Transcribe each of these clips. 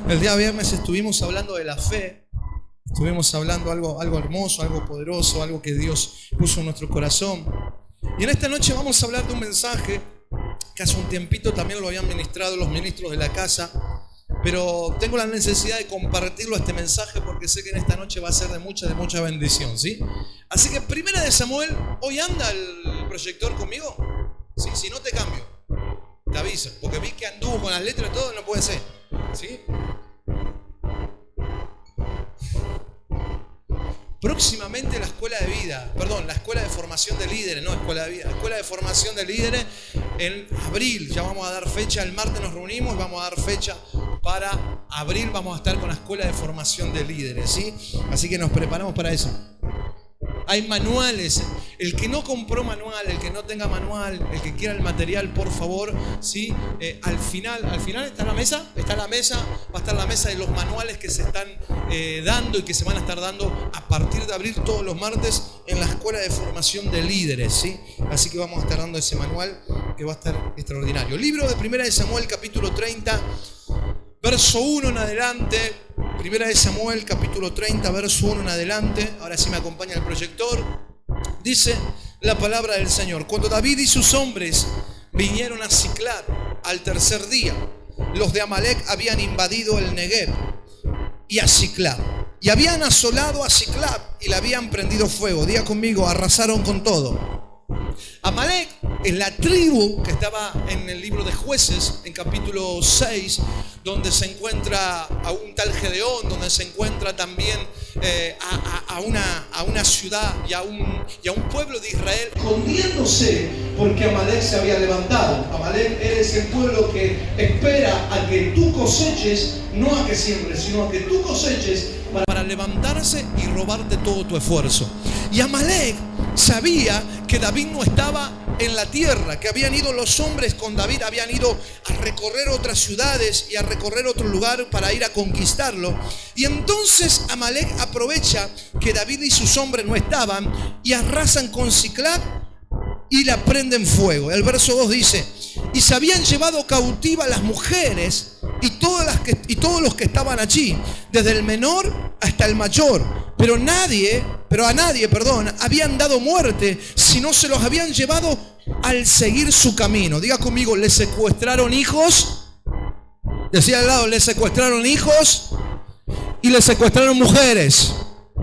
El día viernes estuvimos hablando de la fe. Estuvimos hablando algo hermoso, algo poderoso, algo que Dios puso en nuestro corazón. Y en esta noche vamos a hablar de un mensaje que hace un tiempito también lo habían ministrado los ministros de la casa. Pero tengo la necesidad de compartirlo este mensaje porque sé que en esta noche va a ser de mucha bendición, ¿sí? Así que Primera de Samuel, ¿hoy anda el proyector conmigo? ¿Sí? Si no te cambio, te aviso, porque vi que anduvo con las letras y todo, no puede ser, ¿sí? Próximamente la escuela de vida, la escuela de formación de líderes, no escuela de vida, la escuela de formación de líderes en abril, ya vamos a dar fecha, el martes nos reunimos y vamos a dar fecha para abril, vamos a estar con la escuela de formación de líderes, ¿sí? Así que nos preparamos para eso. Hay manuales, el que no compró manual, el que no tenga manual, el que quiera el material, por favor, ¿sí? Al final está la mesa, va a estar la mesa de los manuales que se están dando y que se van a estar dando a partir de abril todos los martes en la escuela de formación de líderes, ¿sí? Así que vamos a estar dando ese manual que va a estar extraordinario. Libro de Primera de Samuel, capítulo 30, verso 1 en adelante. Primera de Samuel, capítulo 30, verso 1 en adelante. Ahora sí me acompaña el proyector. Dice la palabra del Señor: Cuando David y sus hombres vinieron a Siclag al tercer día, los de Amalec habían invadido el Negev y a Siclag, y habían asolado a Siclag y le habían prendido fuego. Diga conmigo: arrasaron con todo. Amalec es la tribu que estaba en el libro de Jueces, en capítulo 6, donde se encuentra a un tal Gedeón, donde se encuentra también a una ciudad y a un pueblo de Israel escondiéndose porque Amalec se había levantado. Amalec es el pueblo que espera a que tú coseches, no a que siembres, sino a que tú coseches para levantarse y robarte todo tu esfuerzo. Y Amalec sabía que David no estaba en la tierra, que habían ido los hombres con David, habían ido a recorrer otras ciudades y a recorrer otro lugar para ir a conquistarlo. Y entonces Amalec aprovecha que David y sus hombres no estaban y arrasan con Siclag y la prenden fuego. El verso 2 dice: y se habían llevado cautivas las mujeres y todos los que estaban allí, desde el menor hasta el mayor, pero a nadie habían dado muerte, sino se los habían llevado al seguir su camino. Diga conmigo: le secuestraron hijos. Decía al lado: le secuestraron hijos y le secuestraron mujeres,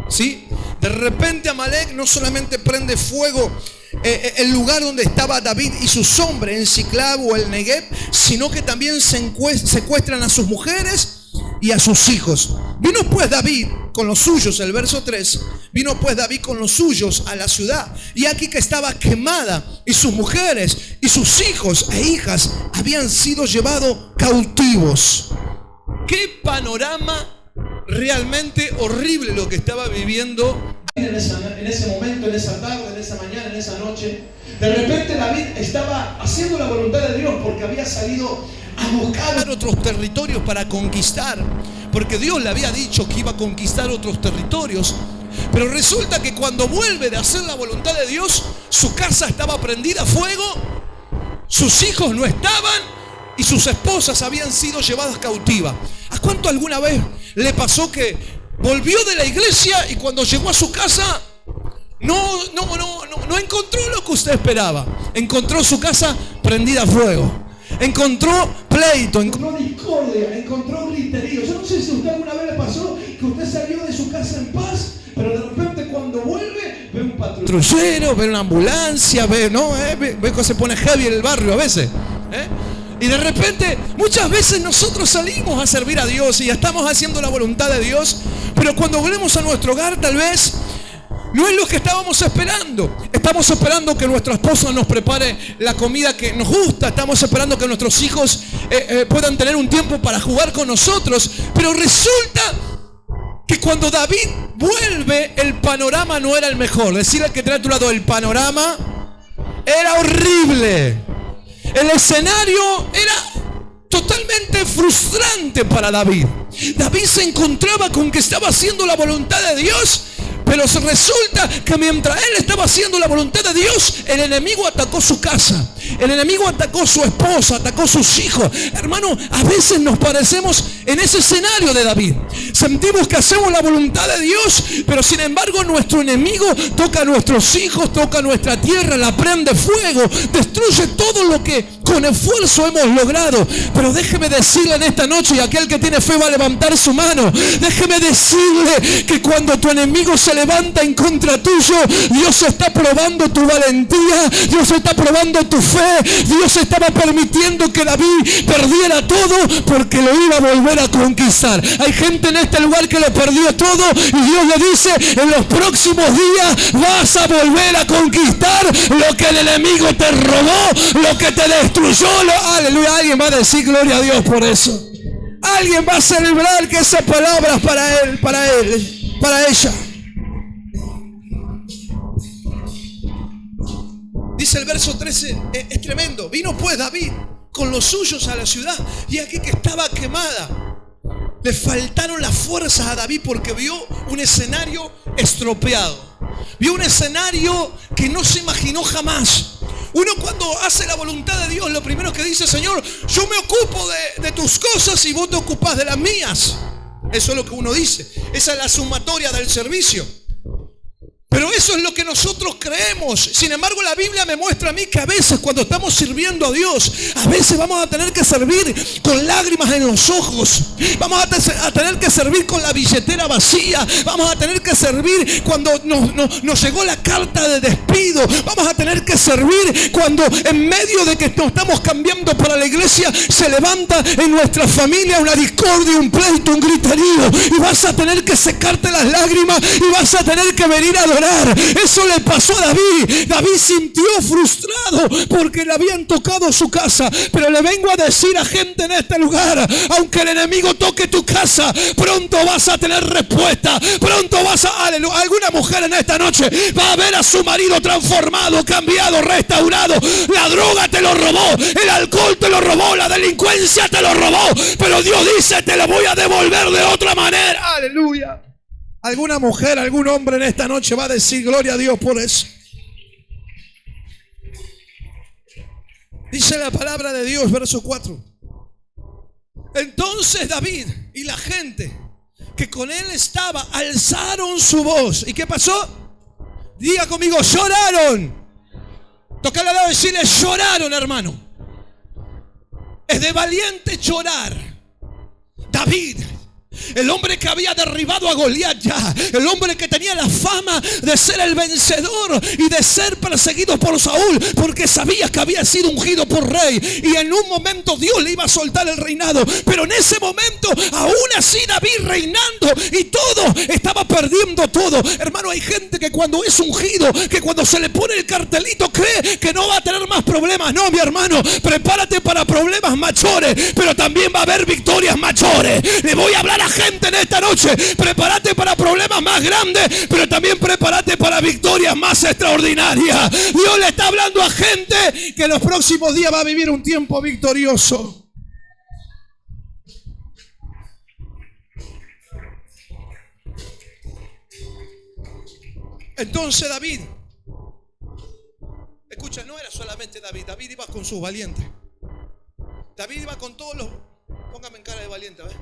¿sí? De repente Amalec no solamente prende fuego el lugar donde estaba David y sus hombres en Siclag o el Negev, sino que también secuestran a sus mujeres y a sus hijos. Vino pues David con los suyos, el verso 3, vino pues David con los suyos a la ciudad, y aquí que estaba quemada, y sus mujeres y sus hijos e hijas habían sido llevados cautivos. Qué panorama realmente horrible lo que estaba viviendo en ese momento, en esa tarde, en esa mañana, en esa noche. De repente David estaba haciendo la voluntad de Dios porque había salido a buscar otros territorios para conquistar, porque Dios le había dicho que iba a conquistar otros territorios. Pero resulta que cuando vuelve de hacer la voluntad de Dios, su casa estaba prendida a fuego, sus hijos no estaban y sus esposas habían sido llevadas cautivas. ¿A cuánto alguna vez le pasó que volvió de la iglesia y cuando llegó a su casa no encontró lo que usted esperaba? Encontró su casa prendida a fuego. Encontró pleito, encontró discordia, encontró griterío. Yo no sé si a usted alguna vez le pasó que usted salió de su casa en paz, pero de repente cuando vuelve ve un patrullero, ve una ambulancia, ve que se pone heavy en el barrio a veces, Y de repente, muchas veces nosotros salimos a servir a Dios y ya estamos haciendo la voluntad de Dios, pero cuando volvemos a nuestro hogar tal vez no es lo que estábamos esperando. Estamos esperando que nuestra esposa nos prepare la comida que nos gusta. Estamos esperando que nuestros hijos puedan tener un tiempo para jugar con nosotros. Pero resulta que cuando David vuelve, el panorama no era el mejor. Decirle al que trae a tu lado: el panorama era horrible. El escenario era totalmente frustrante para David. David se encontraba con que estaba haciendo la voluntad de Dios, pero resulta que mientras él estaba haciendo la voluntad de Dios, el enemigo atacó su casa. El enemigo atacó su esposa, atacó sus hijos. Hermano, a veces nos parecemos en ese escenario de David. Sentimos que hacemos la voluntad de Dios, pero sin embargo nuestro enemigo toca a nuestros hijos, toca a nuestra tierra, la prende fuego, destruye todo lo que con esfuerzo hemos logrado. Pero déjeme decirle en esta noche, y aquel que tiene fe va a levantar su mano, déjeme decirle que cuando tu enemigo se levanta en contra tuyo, Dios está probando tu valentía, Dios está probando tu fe. Dios estaba permitiendo que David perdiera todo porque lo iba a volver a conquistar. Hay gente en este lugar que lo perdió todo y Dios le dice: en los próximos días vas a volver a conquistar lo que el enemigo te robó, lo que te destruyó. Aleluya. Alguien va a decir gloria a Dios por eso. Alguien va a celebrar que esa palabra es para él, para ella. Dice el verso 13, es tremendo. Vino pues David con los suyos a la ciudad, y aquí que estaba quemada. Le faltaron las fuerzas a David porque vio un escenario estropeado. Vio un escenario que no se imaginó jamás. Uno cuando hace la voluntad de Dios, lo primero que dice: Señor, yo me ocupo de tus cosas y vos te ocupás de las mías. Eso es lo que uno dice. Esa es la sumatoria del servicio. Pero eso es lo que nosotros creemos. Sin embargo, la Biblia me muestra a mí que a veces cuando estamos sirviendo a Dios, a veces vamos a tener que servir con lágrimas en los ojos. Vamos a tener que servir con la billetera vacía. Vamos a tener que servir cuando nos llegó la carta de despido. Vamos a tener que servir cuando en medio de que nos estamos cambiando para la iglesia, se levanta en nuestra familia una discordia, un pleito, un griterío. Y vas a tener que secarte las lágrimas y vas a tener que venir a adorar. Eso le pasó a David. David sintió frustrado porque le habían tocado su casa. Pero le vengo a decir a gente en este lugar: aunque el enemigo toque tu casa, pronto vas a tener respuesta. Pronto vas a... Aleluya. Alguna mujer en esta noche va a ver a su marido transformado, cambiado, restaurado. La droga te lo robó, el alcohol te lo robó, la delincuencia te lo robó, pero Dios dice: te lo voy a devolver de otra manera. Aleluya. Alguna mujer, algún hombre en esta noche va a decir gloria a Dios por eso. Dice la palabra de Dios, verso 4. Entonces David y la gente que con él estaba alzaron su voz. ¿Y qué pasó? Diga conmigo: lloraron. Tócale al lado y decirle: lloraron, hermano. Es de valiente llorar. David, el hombre que había derribado a Goliat ya, el hombre que tenía la fama de ser el vencedor y de ser perseguido por Saúl porque sabía que había sido ungido por rey, y en un momento Dios le iba a soltar el reinado, pero en ese momento aún así David reinando y todo, estaba perdiendo todo. Hermano, hay gente que cuando es ungido, que cuando se le pone el cartelito cree que no va a tener más problemas. No, mi hermano, prepárate para problemas mayores, pero también va a haber victorias mayores. Le voy a hablar a gente en esta noche: prepárate para problemas más grandes, pero también prepárate para victorias más extraordinarias. Dios le está hablando a gente que en los próximos días va a vivir un tiempo victorioso. Entonces David, escucha, no era solamente David. David iba con sus valientes. David iba con todos los... Póngame en cara de valiente, ¿ves?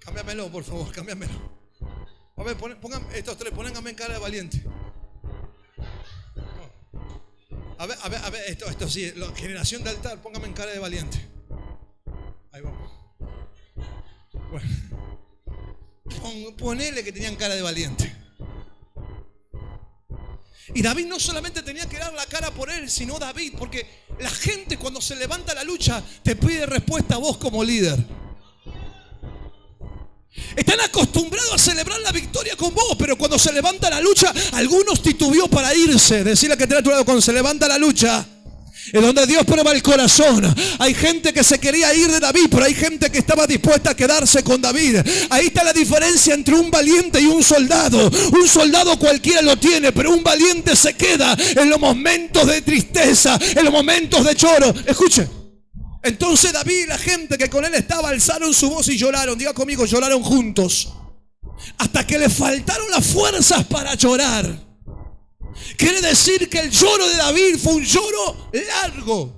Cámbiamelo, por favor, cámbiamelo. A ver, pongan estos tres, pónganme en cara de valiente. A ver, esto sí, la generación de altar, póngame en cara de valiente. Ahí vamos. Bueno, ponele que tenían cara de valiente. Y David no solamente tenía que dar la cara por él, sino David, porque la gente cuando se levanta la lucha te pide respuesta a vos como líder. Están acostumbrados a celebrar la victoria con vos, pero cuando se levanta la lucha, algunos titubeó para irse. Decirle que te ha tu lado: cuando se levanta la lucha, es donde Dios prueba el corazón. Hay gente que se quería ir de David, pero hay gente que estaba dispuesta a quedarse con David. Ahí está la diferencia entre un valiente y un soldado. Un soldado cualquiera lo tiene, pero un valiente se queda en los momentos de tristeza, en los momentos de choro. Escuche. Entonces David y la gente que con él estaba alzaron su voz y lloraron. Diga conmigo: lloraron juntos, hasta que le faltaron las fuerzas para llorar. Quiere decir que el lloro de David fue un lloro largo.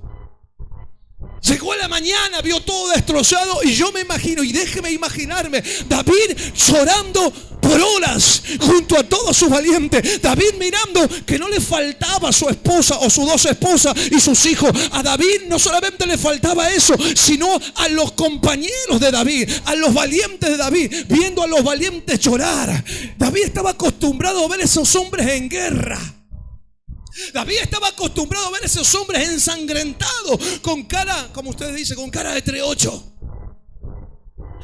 Llegó a la mañana, vio todo destrozado y yo me imagino, y déjeme imaginarme, David llorando por horas junto a todos sus valientes. David mirando que no le faltaba a su esposa o sus dos esposas y sus hijos. A David no solamente le faltaba eso, sino a los compañeros de David, a los valientes de David, viendo a los valientes llorar. David estaba acostumbrado a ver a esos hombres en guerra. David estaba acostumbrado a ver a esos hombres ensangrentados, con cara, como ustedes dicen, con cara de treocho.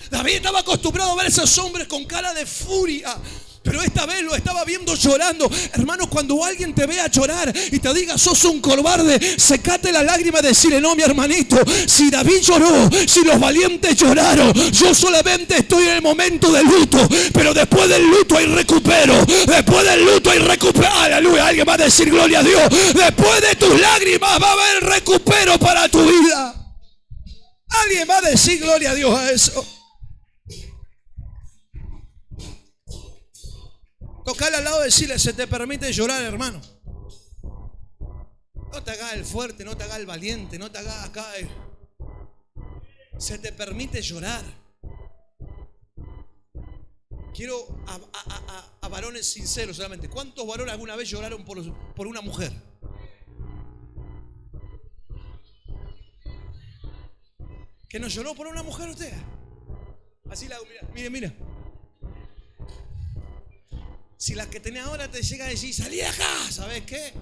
David estaba acostumbrado a ver a esos hombres con cara de furia, pero esta vez lo estaba viendo llorando. Hermano, cuando alguien te vea llorar y te diga sos un cobarde, secate la lágrima y decirle: no, mi hermanito, si David lloró, si los valientes lloraron, yo solamente estoy en el momento del luto, pero después del luto hay recupero. Después del luto hay recupero. Aleluya, alguien va a decir gloria a Dios. Después de tus lágrimas va a haber recupero para tu vida. Alguien va a decir gloria a Dios a eso. Tocarle al lado y decirle: se te permite llorar, hermano. No te hagas el fuerte, no te hagas el valiente, no te hagas acá. Se te permite llorar. Quiero a varones sinceros solamente. ¿Cuántos varones alguna vez lloraron por una mujer? ¿Que no lloró por una mujer usted? Así la hago, mira. Si la que tenés ahora te llega a decir: salí de acá, ¿sabes qué?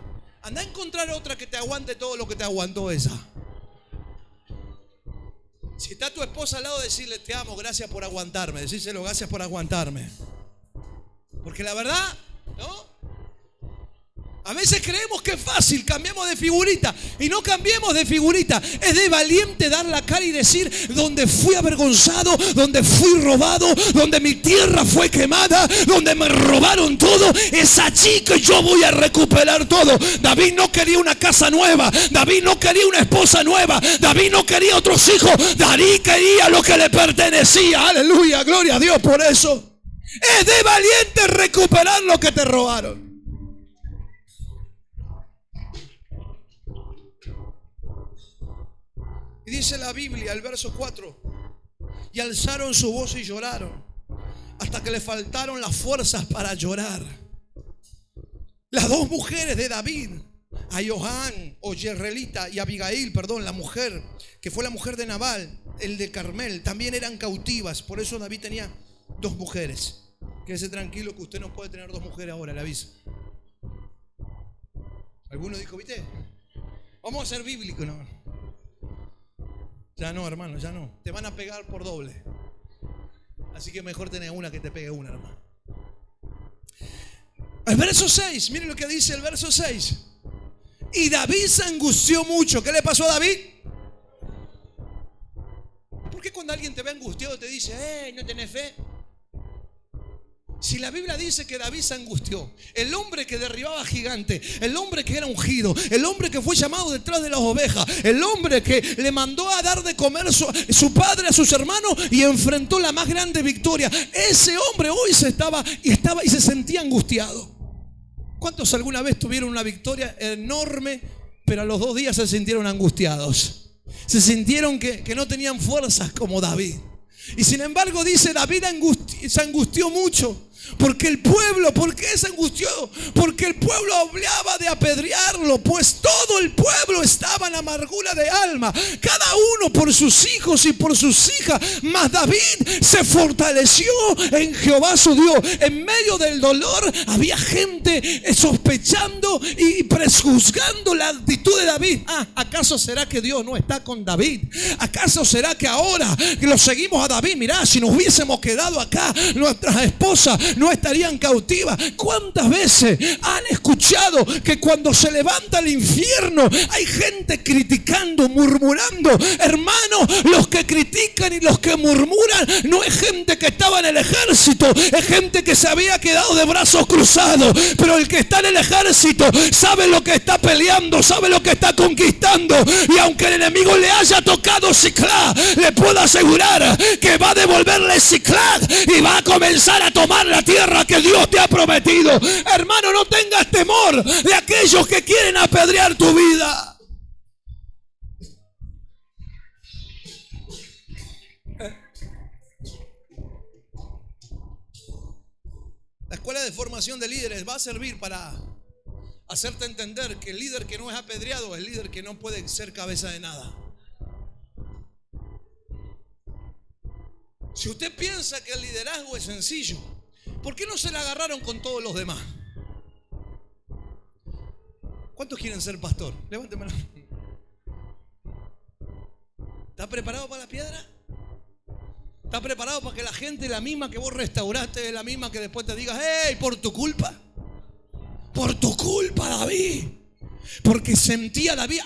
Anda a encontrar otra que te aguante todo lo que te aguantó esa. Si está tu esposa al lado, decirle: te amo, gracias por aguantarme. Decírselo: gracias por aguantarme. Porque la verdad, ¿no? A veces creemos que es fácil, cambiamos de figurita. Y no cambiemos de figurita. Es de valiente dar la cara y decir: donde fui avergonzado, donde fui robado, donde mi tierra fue quemada, donde me robaron todo, es allí que yo voy a recuperar todo. David no quería una casa nueva, David no quería una esposa nueva, David no quería otros hijos, David quería lo que le pertenecía. Aleluya, gloria a Dios por eso. Es de valiente recuperar lo que te robaron. Y dice la Biblia, el verso 4: y alzaron su voz y lloraron hasta que le faltaron las fuerzas para llorar. Las dos mujeres de David, Aiohán o Jezreelita y Abigail, la mujer que fue la mujer de Nabal, el de Carmel, también eran cautivas. Por eso David tenía dos mujeres. Quédese tranquilo que usted no puede tener dos mujeres ahora, le aviso. Alguno dijo: ¿viste? Vamos a ser bíblicos, ¿no? Ya no, hermano, ya no. Te van a pegar por doble. Así que mejor tener una que te pegue una, hermano. El verso 6, miren lo que dice el verso 6. Y David se angustió mucho. ¿Qué le pasó a David? ¿Por qué cuando alguien te ve angustiado te dice: no tenés fe? Si la Biblia dice que David se angustió, el hombre que derribaba gigante, el hombre que era ungido, el hombre que fue llamado detrás de las ovejas, el hombre que le mandó a dar de comer su padre a sus hermanos y enfrentó la más grande victoria, ese hombre hoy estaba y se sentía angustiado. ¿Cuántos alguna vez tuvieron una victoria enorme, pero a los 2 días se sintieron angustiados? Se sintieron que no tenían fuerzas como David. Y sin embargo dice: David se angustió mucho. Porque el pueblo, ¿por qué se angustió? Porque el pueblo hablaba de apedrearlo, pues todo el pueblo estaba en amargura de alma, cada uno por sus hijos y por sus hijas. Mas David se fortaleció en Jehová su Dios. En medio del dolor había gente sospechando y prejuzgando la actitud de David. ¿Acaso será que Dios no está con David? ¿Acaso será que ahora que lo seguimos a David, mirá, si nos hubiésemos quedado acá, nuestras esposas no estarían cautivas? ¿Cuántas veces han escuchado que cuando se levanta el infierno hay gente criticando, murmurando? Hermano, los que critican y los que murmuran no es gente que estaba en el ejército, es gente que se había quedado de brazos cruzados. Pero el que está en el ejército sabe lo que está peleando, sabe lo que está conquistando. Y aunque el enemigo le haya tocado Siclag, le puedo asegurar que va a devolverle Siclag y va a comenzar a tomar la la tierra que Dios te ha prometido. Hermano, no tengas temor de aquellos que quieren apedrear tu vida. La escuela de formación de líderes va a servir para hacerte entender que el líder que no es apedreado es el líder que no puede ser cabeza de nada. Si usted piensa que el liderazgo es sencillo, ¿por qué no se la agarraron con todos los demás? ¿Cuántos quieren ser pastor? Levánteme la mano. ¿Está preparado para la piedra? ¿Está preparado para que la gente, la misma que vos restauraste, es la misma que después te diga, hey, por tu culpa? Por tu culpa, David. Porque sentía David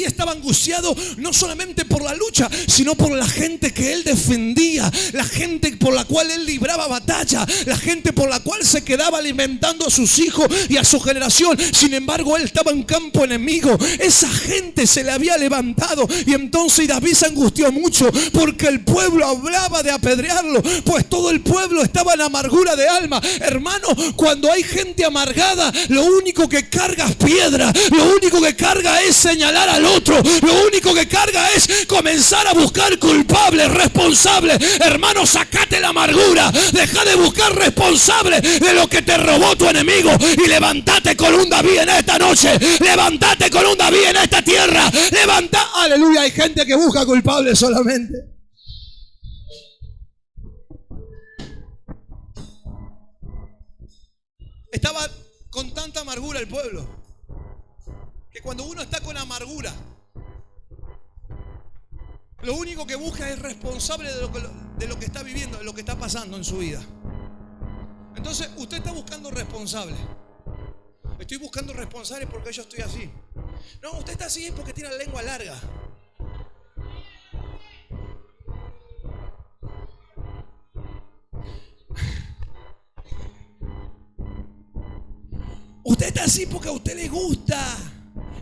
estaba angustiado no solamente por la lucha, sino por la gente que él defendía, la gente por la cual él libraba batalla, la gente por la cual se quedaba alimentando a sus hijos y a su generación. Sin embargo, él estaba en campo enemigo. Esa gente se le había levantado y entonces David se angustió mucho porque el pueblo hablaba de apedrearlo, pues todo el pueblo estaba en amargura de alma. Hermano, cuando hay gente amargada, lo único que carga es piedra. Lo único que carga es señalar al otro. Lo único que carga es comenzar a buscar culpables, responsables. Hermano, sacate la amargura. Deja de buscar responsables de lo que te robó tu enemigo y levantate con un David en esta noche. Levantate con un David en esta tierra. Aleluya, hay gente que busca culpables solamente. Estaba con tanta amargura el pueblo que cuando uno está con amargura, lo único que busca es responsable de lo que está viviendo, de lo que está pasando en su vida. Entonces usted está buscando responsables. Estoy buscando responsables porque yo estoy así. No, usted está así es porque tiene la lengua larga. Usted está así porque a usted le gusta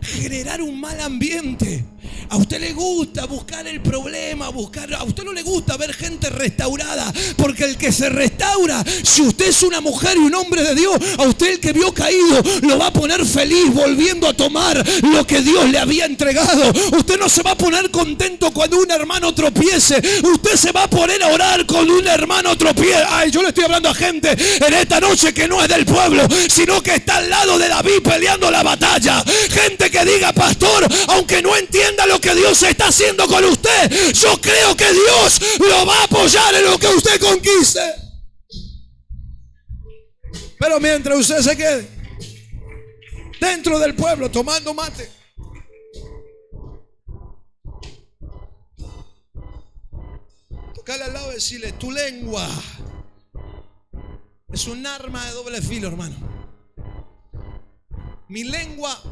generar un mal ambiente. A usted le gusta buscar el problema, a usted no le gusta ver gente restaurada, porque el que se restaura, si usted es una mujer y un hombre de Dios, a usted el que vio caído lo va a poner feliz volviendo a tomar lo que Dios le había entregado. Usted no se va a poner contento cuando un hermano tropiece, usted se va a poner a orar cuando un hermano tropiece. Ay, yo le estoy hablando a gente en esta noche que no es del pueblo, sino que está al lado de David peleando la batalla. Gente que diga, pastor, aunque no entienda lo que Dios está haciendo con usted, yo creo que Dios lo va a apoyar en lo que usted conquiste. Pero mientras usted se quede dentro del pueblo tomando mate, tocarle al lado y decirle, tu lengua es un arma de doble filo, hermano. Mi lengua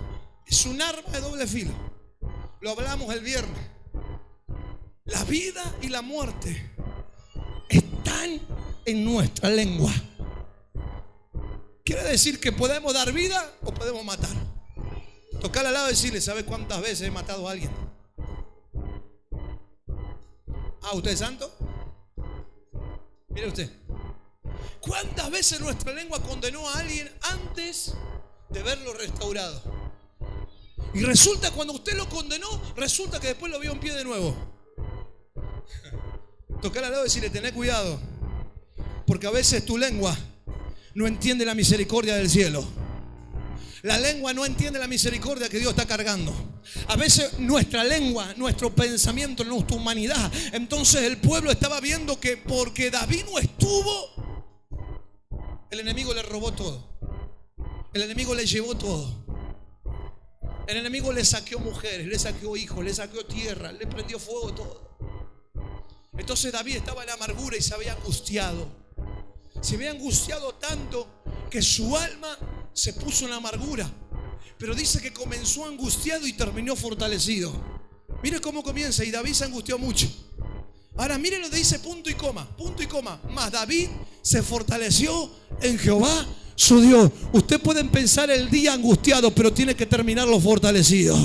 es un arma de doble filo. Lo hablamos el viernes. La vida y la muerte están en nuestra lengua. Quiere decir que podemos dar vida o podemos matar. Tocarle al lado y decirle, ¿sabe cuántas veces he matado a alguien? Ah, ¿usted es santo? Mire usted. ¿Cuántas veces nuestra lengua condenó a alguien antes de verlo restaurado? Y resulta, cuando usted lo condenó, resulta que después lo vio en pie de nuevo. Tocar al lado y decirle, tené cuidado, porque a veces tu lengua no entiende la misericordia del cielo. La lengua no entiende la misericordia que Dios está cargando. A veces nuestra lengua, nuestro pensamiento, nuestra humanidad. Entonces el pueblo estaba viendo que porque David no estuvo, el enemigo le robó todo. El enemigo le llevó todo. El enemigo le saqueó mujeres, le saqueó hijos, le saqueó tierra, le prendió fuego todo. Entonces David estaba en amargura y se había angustiado. Se había angustiado tanto que su alma se puso en amargura. Pero dice que comenzó angustiado y terminó fortalecido. Mire cómo comienza, y David se angustió mucho. Ahora mire lo que dice punto y coma, punto y coma. Mas David se fortaleció en Jehová su Dios. Usted puede empezar el día angustiado, pero tiene que terminarlo fortalecido.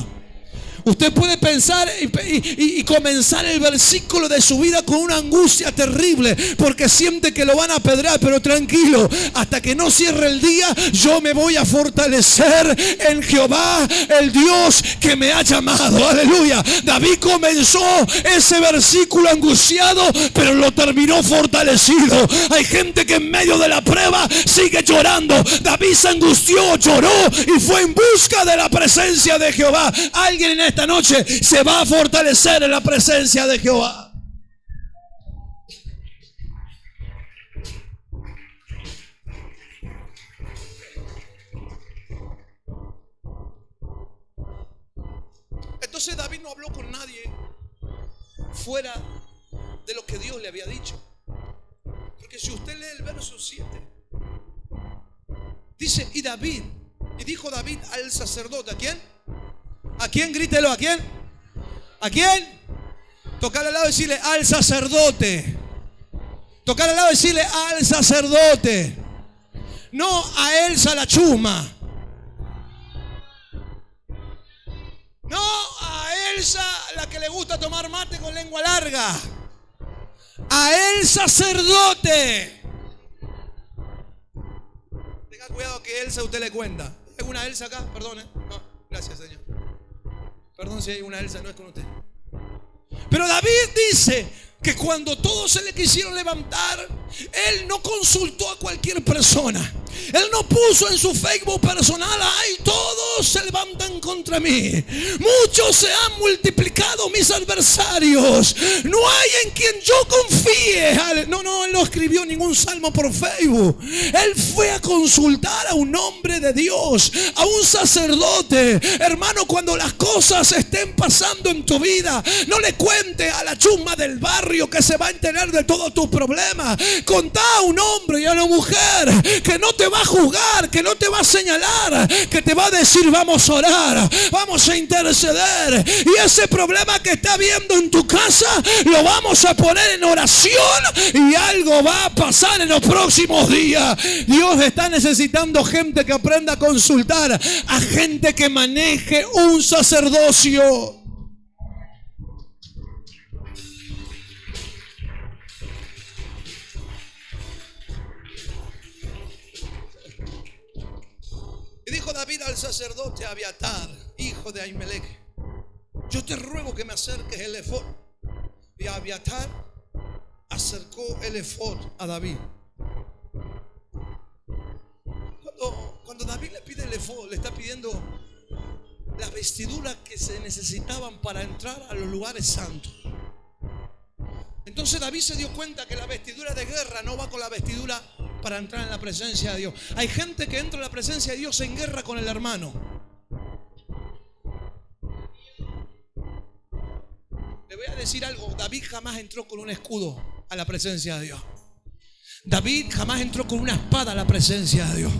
Usted puede pensar y comenzar el versículo de su vida con una angustia terrible porque siente que lo van a apedrear, pero tranquilo, hasta que no cierre el día, yo me voy a fortalecer en Jehová, el Dios que me ha llamado. Aleluya. David comenzó ese versículo angustiado, pero lo terminó fortalecido. Hay gente que en medio de la prueba sigue llorando. David se angustió, lloró y fue en busca de la presencia de Jehová. Alguien en esta noche se va a fortalecer en la presencia de Jehová. Entonces David no habló con nadie fuera de lo que Dios le había dicho. Porque si usted lee el verso 7, dice, y dijo David al sacerdote, ¿a quién? ¿A quién? Grítelo, ¿a quién? ¿A quién? Tocar al lado y decirle, al sacerdote. Tocar al lado y decirle, al sacerdote. No a Elsa la chuma. No a Elsa la que le gusta tomar mate con lengua larga. A el sacerdote. Tenga cuidado que Elsa usted le cuenta. ¿Hay una Elsa acá? Perdón, No, gracias, señor. Perdón si hay una Elsa, no es con usted. Pero David dice que cuando todos se le quisieron levantar, él no consultó a cualquier persona. Él no puso en su Facebook personal, ay, todos se levantan contra mí. Muchos se han multiplicado mis adversarios. No hay en quien yo confíe. No, él no escribió ningún salmo por Facebook. Él fue a consultar a un hombre de Dios, a un sacerdote. Hermano, cuando las cosas estén pasando en tu vida, no le cuente a la chusma del barrio que se va a enterar de todos tus problemas. Contá a un hombre y a una mujer que no te va a juzgar, que no te va a señalar, que te va a decir, vamos a orar, vamos a interceder, y ese problema que está viendo en tu casa lo vamos a poner en oración y algo va a pasar en los próximos días. Dios está necesitando gente que aprenda a consultar, a gente que maneje un sacerdocio. Dijo David al sacerdote Abiatar, hijo de Ahimelech, yo te ruego que me acerques el efod. Y Abiatar acercó el efod a David. Cuando David le pide el efod, le está pidiendo las vestiduras que se necesitaban para entrar a los lugares santos. Entonces David se dio cuenta que la vestidura de guerra no va con la vestidura para entrar en la presencia de Dios. Hay gente que entra en la presencia de Dios en guerra con el hermano. Le voy a decir algo, David jamás entró con un escudo a la presencia de Dios. David jamás entró con una espada a la presencia de Dios.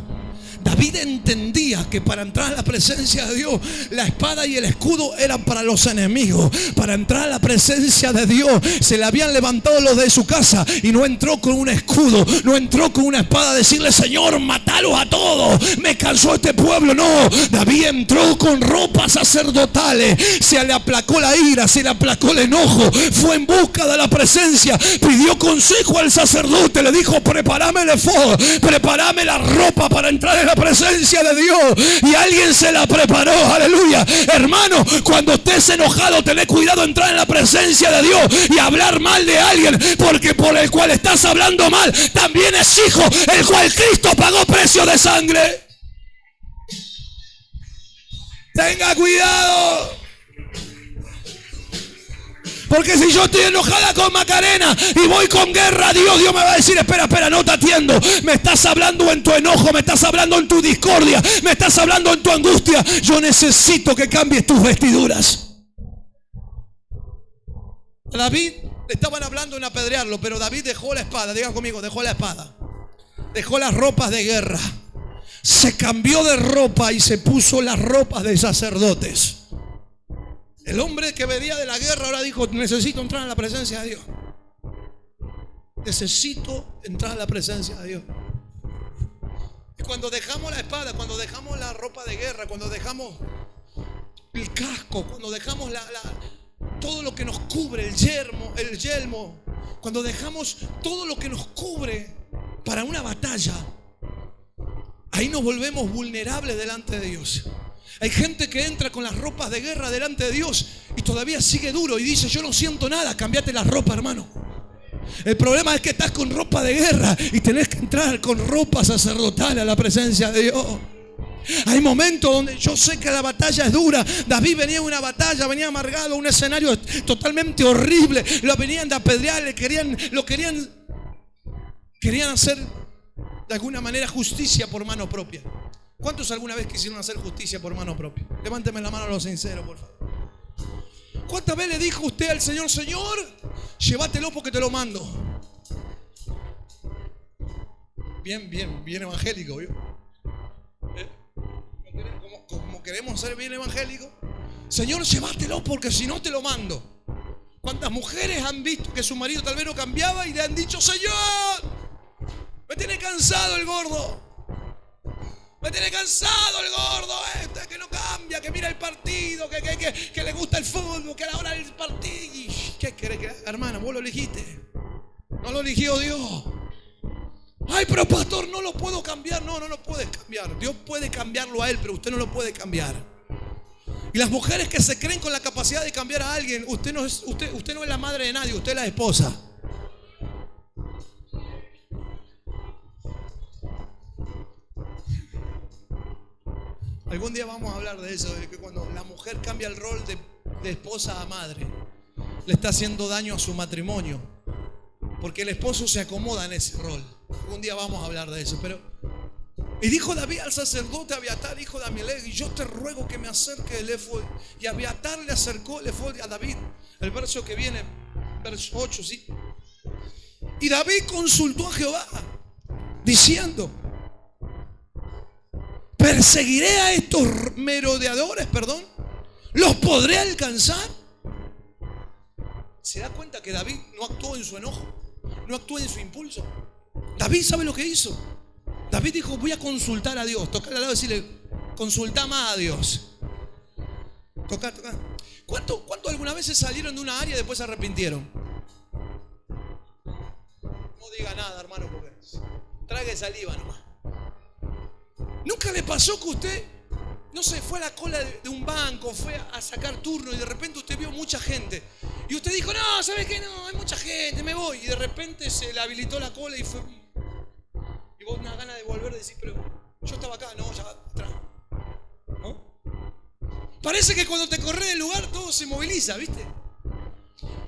David entendía que para entrar a la presencia de Dios, la espada y el escudo eran para los enemigos. Para entrar a la presencia de Dios, se le habían levantado los de su casa y no entró con un escudo, no entró con una espada a decirle, Señor, matalos a todos, me cansó este pueblo. No, David entró con ropas sacerdotales, se le aplacó la ira, se le aplacó el enojo, fue en busca de la presencia, pidió consejo al sacerdote, le dijo, prepárame el efod, prepárame la ropa para entrar en la presencia de Dios, y alguien se la preparó. Aleluya. Hermano, cuando estés enojado, tené cuidado de entrar en la presencia de Dios y hablar mal de alguien, porque por el cual estás hablando mal también es hijo, el cual Cristo pagó precio de sangre. Tenga cuidado. Porque si yo estoy enojada con Macarena y voy con guerra, Dios me va a decir, espera, no te atiendo. Me estás hablando en tu enojo, me estás hablando en tu discordia, me estás hablando en tu angustia. Yo necesito que cambies tus vestiduras. A David le estaban hablando en apedrearlo, pero David dejó la espada. Digan conmigo, dejó la espada. Dejó las ropas de guerra. Se cambió de ropa y se puso las ropas de sacerdotes. El hombre que venía de la guerra ahora dijo, necesito entrar en la presencia de Dios. Necesito entrar en la presencia de Dios. Y cuando dejamos la espada, cuando dejamos la ropa de guerra, cuando dejamos el casco, cuando dejamos todo lo que nos cubre, el yelmo, cuando dejamos todo lo que nos cubre para una batalla, ahí nos volvemos vulnerables delante de Dios. Hay gente que entra con las ropas de guerra delante de Dios y todavía sigue duro y dice: yo no siento nada. Cambiate la ropa, hermano. El problema es que estás con ropa de guerra y tenés que entrar con ropa sacerdotal a la presencia de Dios. Hay momentos donde yo sé que la batalla es dura. David venía de una batalla, venía amargado, un escenario totalmente horrible. Lo venían de apedrear, querían hacer de alguna manera justicia por mano propia. ¿Cuántos alguna vez quisieron hacer justicia por mano propia? Levánteme la mano a los sinceros, por favor. ¿Cuántas veces le dijo usted al Señor: Señor, llévatelo porque te lo mando? Bien evangélico, ¿vio? Como queremos ser bien evangélicos. Señor, llévatelo porque si no te lo mando. ¿Cuántas mujeres han visto que su marido tal vez no cambiaba y le han dicho: Señor, me tiene cansado el gordo? Me tiene cansado el gordo que no cambia, que mira el partido, que le gusta el fútbol, que a la hora del partido. ¿Qué querés que haga, hermano? Vos lo elegiste. No lo eligió Dios. Ay, pero pastor, no lo puedo cambiar. No lo puedes cambiar. Dios puede cambiarlo a él, pero usted no lo puede cambiar. Y las mujeres que se creen con la capacidad de cambiar a alguien, usted no es la madre de nadie, usted es la esposa. Algún día vamos a hablar de eso, de que cuando la mujer cambia el rol de esposa a madre, le está haciendo daño a su matrimonio, porque el esposo se acomoda en ese rol. Algún día vamos a hablar de eso, y dijo David al sacerdote Abiatar, hijo de Amielec: y yo te ruego que me acerque el éfod. Y Abiatar le acercó el éfod a David. El verso que viene, verso 8, ¿sí? Y David consultó a Jehová, diciendo: ¿perseguiré a estos merodeadores? ¿Los podré alcanzar? ¿Se da cuenta que David no actuó en su enojo? No actuó en su impulso. David sabe lo que hizo. David dijo: voy a consultar a Dios. Tocar al lado y decirle: consulta más a Dios. Tocar. ¿Cuánto alguna vez se salieron de una área y después se arrepintieron? No diga nada, hermano, porque trague saliva nomás. ¿Nunca le pasó que usted, no sé, fue a la cola de un banco, fue a sacar turno y de repente usted vio mucha gente? Y usted dijo: no, ¿sabes qué? No, hay mucha gente, me voy. Y de repente se le habilitó la cola y fue. Y vos una gana de volver y decir: pero yo estaba acá, no, ya atrás. ¿No? Parece que cuando te corres del lugar todo se moviliza, ¿viste?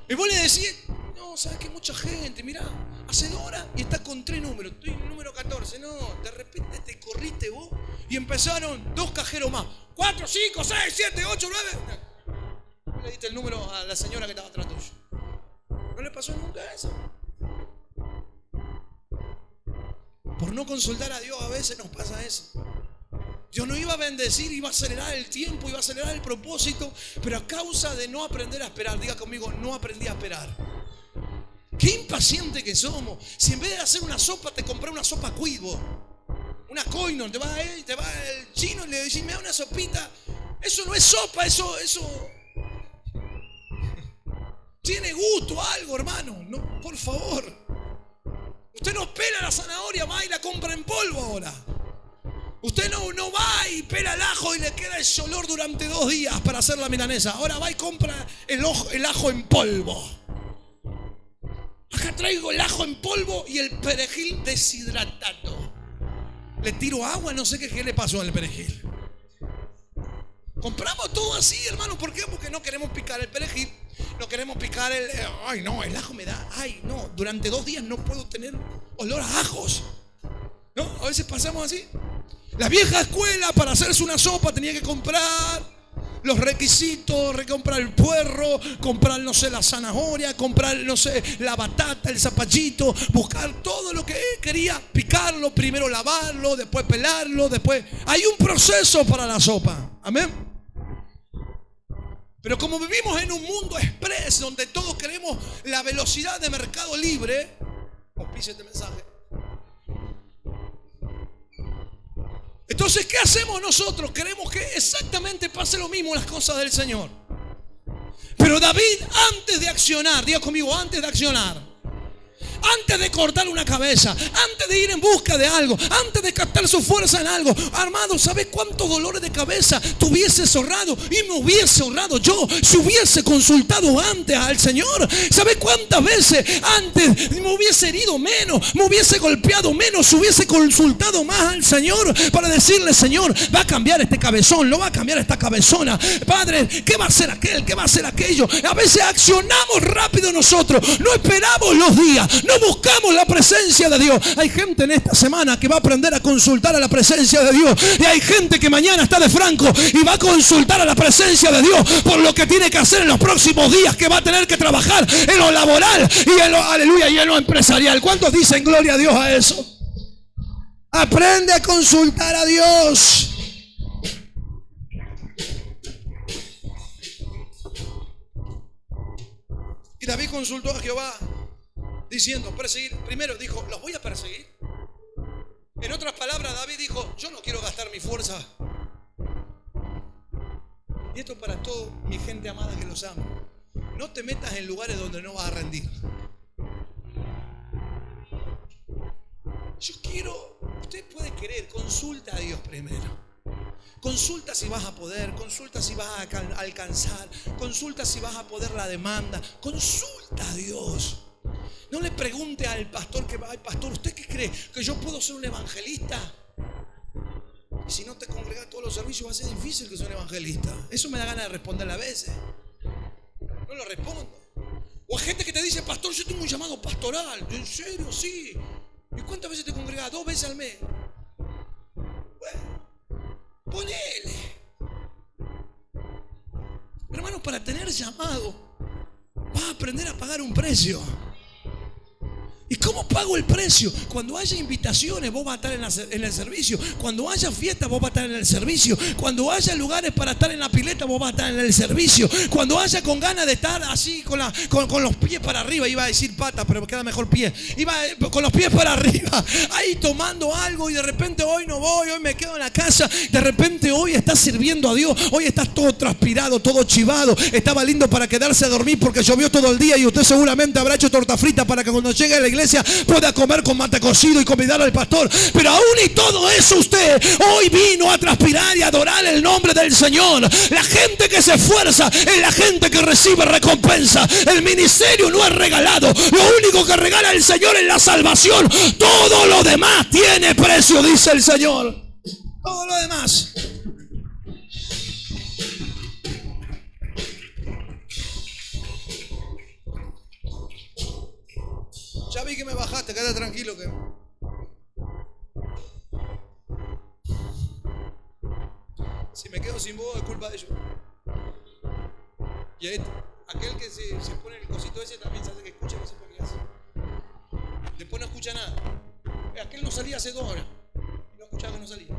Y vos le decís: no, ¿sabes qué? Mucha gente, mirá, hace 2 horas y estás con 3 números, estoy en el número 14. No, de repente te corriste vos y empezaron 2 cajeros más. 4, 5, 6, 7, 8, 9. Le diste el número a la señora que estaba atrás tuyo. ¿No le pasó nunca eso? Por no consultar a Dios a veces nos pasa eso. Dios no iba a bendecir, iba a acelerar el tiempo, iba a acelerar el propósito, pero a causa de no aprender a esperar. Diga conmigo: no aprendí a esperar. Qué impaciente que somos. Si en vez de hacer una sopa te compré una sopa Cuivo, una Koinor, te va el chino y le decís: me da una sopita. Eso no es sopa, eso tiene gusto, algo, hermano. No, por favor. Usted no pela la zanahoria, va y la compra en polvo ahora. Usted no va y pela el ajo y le queda ese olor durante 2 días para hacer la milanesa. Ahora va y compra el ajo en polvo. Acá traigo el ajo en polvo y el perejil deshidratado. Le tiro agua, no sé qué le pasó al perejil. Compramos todo así, hermano. ¿Por qué? Porque no queremos picar el perejil. No queremos picar ay, no, el ajo me da. Ay, no, durante 2 días no puedo tener olor a ajos. ¿No? A veces pasamos así. La vieja escuela, para hacerse una sopa tenía que comprar los requisitos, recomprar el puerro, comprar, no sé, la zanahoria, comprar, no sé, la batata, el zapallito, buscar todo lo que quería, picarlo, primero lavarlo, después pelarlo, después. Hay un proceso para la sopa. Amén. Pero como vivimos en un mundo express donde todos queremos la velocidad de Mercado Libre, auspicia este mensaje. Entonces, ¿qué hacemos nosotros? Queremos que exactamente pase lo mismo en las cosas del Señor. Pero David, antes de accionar, diga conmigo, antes de accionar, antes de cortar una cabeza, antes de ir en busca de algo, antes de captar su fuerza en algo, hermano, ¿sabes cuántos dolores de cabeza te hubieses ahorrado? Y me hubiese ahorrado yo si hubiese consultado antes al Señor. ¿Sabes cuántas veces antes me hubiese herido menos, me hubiese golpeado menos, si hubiese consultado más al Señor para decirle: Señor, va a cambiar este cabezón, lo va a cambiar esta cabezona, Padre, ¿qué va a hacer aquel? ¿Qué va a hacer aquello? A veces accionamos rápido nosotros, no esperamos los días, no buscamos la presencia de Dios. Hay gente en esta semana que va a aprender a consultar a la presencia de Dios, y hay gente que mañana está de franco y va a consultar a la presencia de Dios por lo que tiene que hacer en los próximos días, que va a tener que trabajar en lo laboral y en lo, aleluya, y en lo empresarial. ¿Cuántos dicen gloria a Dios a eso? Aprende a consultar a Dios. Y David consultó a Jehová diciendo: perseguir. Primero dijo: los voy a perseguir. En otras palabras, David dijo: yo no quiero gastar mi fuerza. Y esto para toda mi gente amada que los amo: no te metas en lugares donde no vas a rendir. Yo quiero, usted puede querer, consulta a Dios primero. Consulta si vas a poder, consulta si vas a alcanzar, consulta si vas a poder la demanda. Consulta a Dios. No le pregunte al pastor que va: ay, pastor, ¿usted qué cree? ¿Que yo puedo ser un evangelista? Y si no te congregas todos los servicios, va a ser difícil que sea un evangelista. Eso me da ganas de responderle a veces. No lo respondo. O hay gente que te dice: pastor, yo tengo un llamado pastoral. ¿En serio? Sí. ¿Y cuántas veces te congregas? 2 veces al mes. Bueno, ponele. Hermanos, para tener llamado, vas a aprender a pagar un precio. ¿Y cómo pago el precio? Cuando haya invitaciones, vos vas a estar en el servicio. Cuando haya fiestas, vos vas a estar en el servicio. Cuando haya lugares para estar en la pileta, vos vas a estar en el servicio. Cuando haya con ganas de estar así con los pies para arriba, iba a decir patas, pero me queda mejor pie. Iba con los pies para arriba, ahí tomando algo, y de repente hoy no voy, hoy me quedo en la casa. De repente hoy estás sirviendo a Dios, hoy estás todo transpirado, todo chivado. Estaba lindo para quedarse a dormir porque llovió todo el día, y usted seguramente habrá hecho torta frita para que cuando llegue a la iglesia pueda comer con mate cocido y convidar al pastor. Pero aún y todo eso, usted hoy vino a transpirar y adorar el nombre del Señor. La gente que se esfuerza es la gente que recibe recompensa. El ministerio no es regalado. Lo único que regala el Señor es la salvación. Todo lo demás tiene precio, dice el Señor. Todo lo demás. Ya vi que me bajaste, quédate tranquilo que... Si me quedo sin voz es culpa de ellos. Y aquel que se pone el cosito ese también se hace que escucha, no sé por qué hace. Después no escucha nada. Aquel no salía hace 2 horas y no escuchaba que no salía.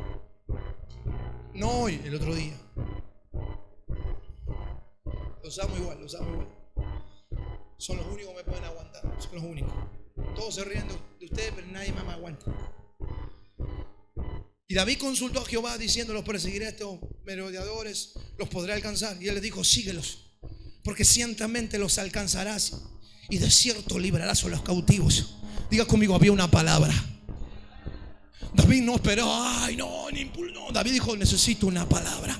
No hoy, el otro día. Los amo igual. Son los únicos que me pueden aguantar. Son los únicos. Todos se ríen de ustedes, pero nadie más me aguanta. Y David consultó a Jehová diciendo: los perseguiré a estos merodeadores, los podré alcanzar. Y él le dijo: síguelos, porque ciertamente los alcanzarás, y de cierto librarás a los cautivos. Diga conmigo: había una palabra. David no esperó: ay, no. David dijo: necesito una palabra.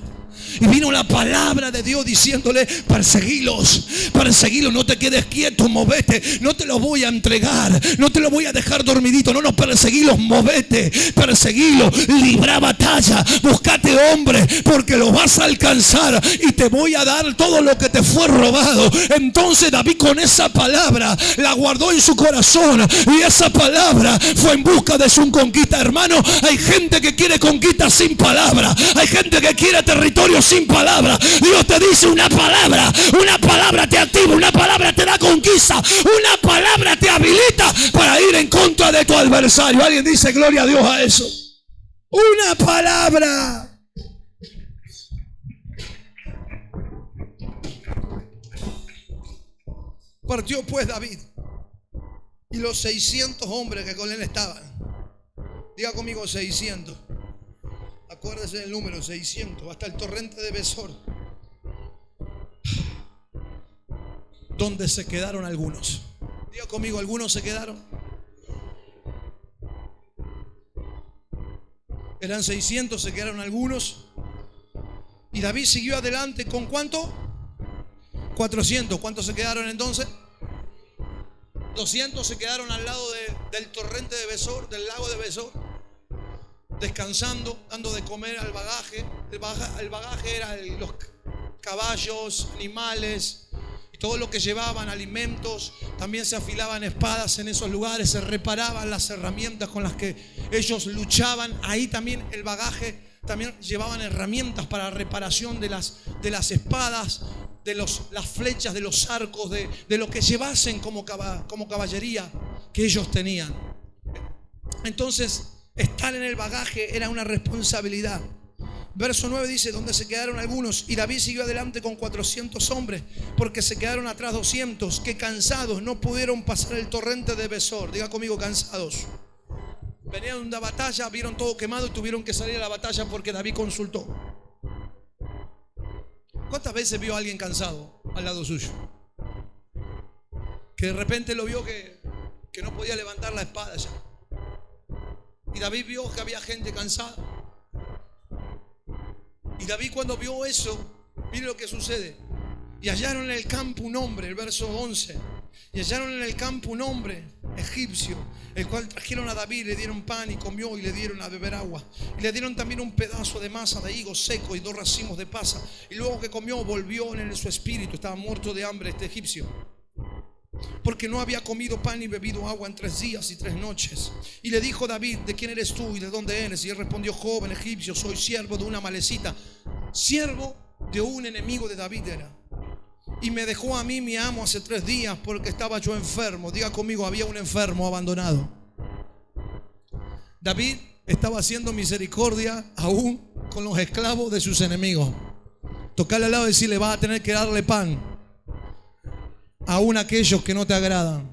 Y vino la palabra de Dios diciéndole: perseguilos, no te quedes quieto, movete, no te lo voy a entregar, no te lo voy a dejar dormidito, no, perseguilos, movete, perseguilos, libra batalla, buscate hombre, porque lo vas a alcanzar y te voy a dar todo lo que te fue robado. Entonces David, con esa palabra, la guardó en su corazón, y esa palabra fue en busca de su conquista. Hermano, hay gente que quiere conquista sin palabra, hay gente que quiere territorio sin palabra. Dios te dice una palabra te activa, una palabra te da conquista, una palabra te habilita para ir en contra de tu adversario. Alguien dice gloria a Dios a eso. Una palabra. Partió pues David y los 600 hombres que con él estaban. Diga conmigo 600. Acuérdese del número 600, hasta el torrente de Besor, donde se quedaron algunos. Diga conmigo, algunos se quedaron. Eran 600, se quedaron algunos. Y David siguió adelante con ¿cuánto? 400. ¿Cuántos se quedaron entonces? 200 se quedaron al lado del torrente de Besor, del lago de Besor, descansando, dando de comer al bagaje. El bagaje era los caballos, animales y todo lo que llevaban, alimentos. También se afilaban espadas en esos lugares, se reparaban las herramientas con las que ellos luchaban. Ahí también el bagaje, también llevaban herramientas para reparación de las espadas, de las flechas, de los arcos, de lo que llevasen como caballería que ellos tenían. Entonces, estar en el bagaje era una responsabilidad. Verso 9 dice, donde se quedaron algunos, y David siguió adelante con 400 hombres, porque se quedaron atrás 200, que cansados no pudieron pasar el torrente de Besor. Diga conmigo, cansados. Venían de una batalla, vieron todo quemado y tuvieron que salir a la batalla porque David consultó. ¿Cuántas veces vio a alguien cansado al lado suyo? Que de repente lo vio que no podía levantar la espada ya. Y David vio que había gente cansada. Y David, cuando vio eso, mire lo que sucede. Y hallaron en el campo un hombre, el verso 11. Y hallaron en el campo un hombre egipcio, el cual trajeron a David, le dieron pan y comió, y le dieron a beber agua. Y le dieron también un pedazo de masa de higo seco y 2 racimos de pasa. Y luego que comió, volvió en él su espíritu. Estaba muerto de hambre este egipcio, porque no había comido pan ni bebido agua en 3 días y 3 noches. Y le dijo David, ¿de quién eres tú y de dónde eres? Y él respondió, joven egipcio, soy siervo de una amalecita, siervo de un enemigo de David era. Y me dejó a mí mi amo hace 3 días porque estaba yo enfermo. Diga conmigo, había un enfermo abandonado. David estaba haciendo misericordia aún con los esclavos de sus enemigos. Tocarle al lado y decirle, vas a tener que darle pan aún a aquellos que no te agradan.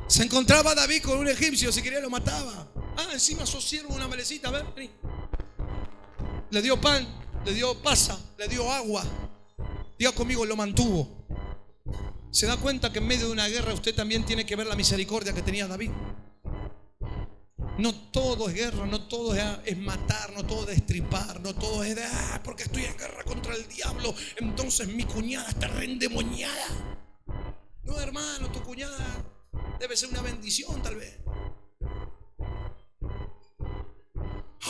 Se encontraba David con un egipcio, si quería lo mataba. Encima sos siervo de una amalecita, a ver, vení. Le dio pan, le dio pasa, le dio agua. Diga conmigo, lo mantuvo. ¿Se da cuenta que en medio de una guerra usted también tiene que ver la misericordia que tenía David? No todo es guerra, no todo es matar, no todo es destripar, no todo es de porque estoy en guerra contra el diablo, entonces mi cuñada está reendemoniada. No, hermano, tu cuñada debe ser una bendición tal vez.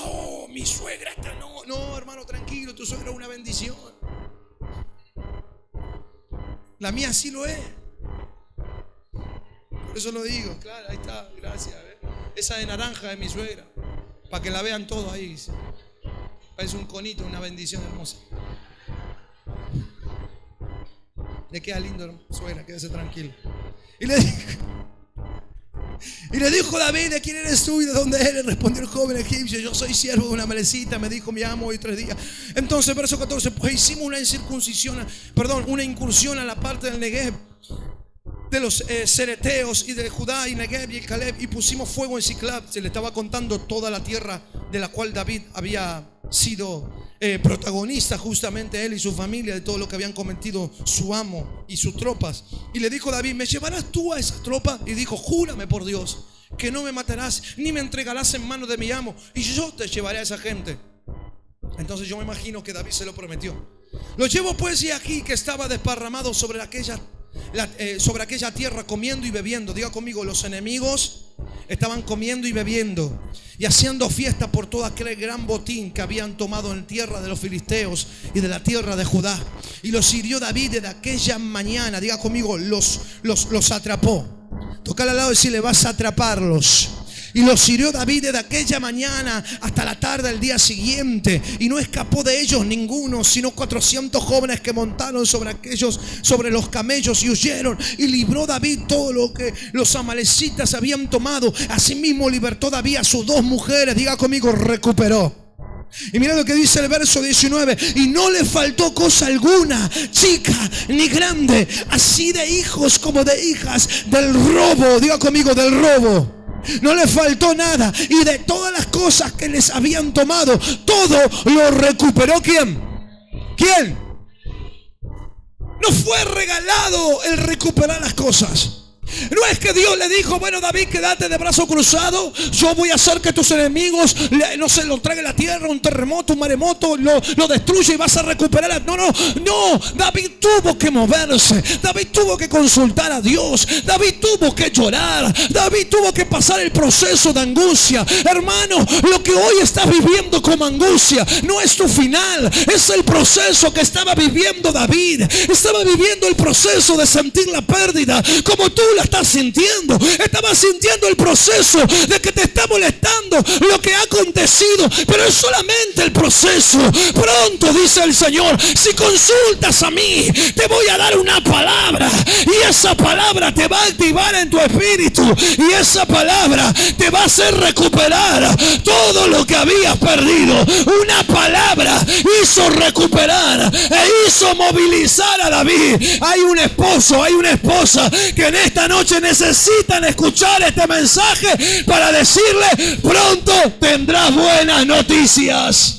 Oh, mi suegra está... No, hermano, tranquilo, tu suegra es una bendición. La mía sí lo es. Por eso lo digo, claro, ahí está, gracias. Esa de naranja es mi suegra, para que la vean todos ahí. Parece un conito, una bendición hermosa. Le queda lindo, suegra, quédese tranquilo. Y le dijo David, ¿de quién eres tú y de dónde eres? Respondió el joven egipcio, yo soy siervo de una amalecita, me dijo mi amo hoy 3 días. Entonces, verso 14, pues hicimos una incursión a la parte del Negev, de los cereteos y de Judá y Negev y el Caleb, y pusimos fuego en Siclab. Se le estaba contando toda la tierra de la cual David había sido protagonista, justamente él y su familia, de todo lo que habían cometido su amo y sus tropas. Y le dijo David, ¿me llevarás tú a esa tropa? Y dijo, júrame por Dios que no me matarás ni me entregarás en manos de mi amo, y yo te llevaré a esa gente. Entonces yo me imagino que David se lo prometió. Lo llevo pues, y aquí que estaba desparramado sobre aquella tierra, comiendo y bebiendo. Diga conmigo, los enemigos estaban comiendo y bebiendo y haciendo fiesta por todo aquel gran botín que habían tomado en tierra de los filisteos y de la tierra de Judá. Y los hirió David desde aquella mañana. Diga conmigo, los atrapó. Tócale al lado y decirle, vas a atraparlos. Y los hirió David desde aquella mañana hasta la tarde del día siguiente, y no escapó de ellos ninguno, sino 400 jóvenes que montaron sobre los camellos y huyeron. Y libró David todo lo que los amalecitas habían tomado. Asimismo libertó David a sus 2 mujeres. Diga conmigo, recuperó. Y mira lo que dice el verso 19. Y no le faltó cosa alguna, chica ni grande, así de hijos como de hijas, del robo. Diga conmigo, del robo. No le faltó nada. Y de todas las cosas que les habían tomado, todo lo recuperó. ¿Quién? ¿Quién? No fue regalado el recuperar las cosas. No es que Dios le dijo: bueno, David, quédate de brazo cruzado, yo voy a hacer que tus enemigos no se lo trague la tierra, un terremoto, un maremoto, lo destruye y vas a recuperar. No, David tuvo que moverse, David tuvo que consultar a Dios, David tuvo que llorar, David tuvo que pasar el proceso de angustia. Hermano, lo que hoy estás viviendo como angustia no es tu final, es el proceso que estaba viviendo David. Estaba viviendo el proceso de sentir la pérdida como tú la estás sintiendo. Estabas sintiendo el proceso de que te está molestando lo que ha acontecido, pero es solamente el proceso. Pronto, dice el Señor, si consultas a mí, te voy a dar una palabra, y esa palabra te va a activar en tu espíritu, y esa palabra te va a hacer recuperar todo lo que habías perdido. Una palabra hizo recuperar e hizo movilizar a David. Hay un esposo, hay una esposa que en esta noche necesitan escuchar este mensaje para decirle: pronto tendrás buenas noticias.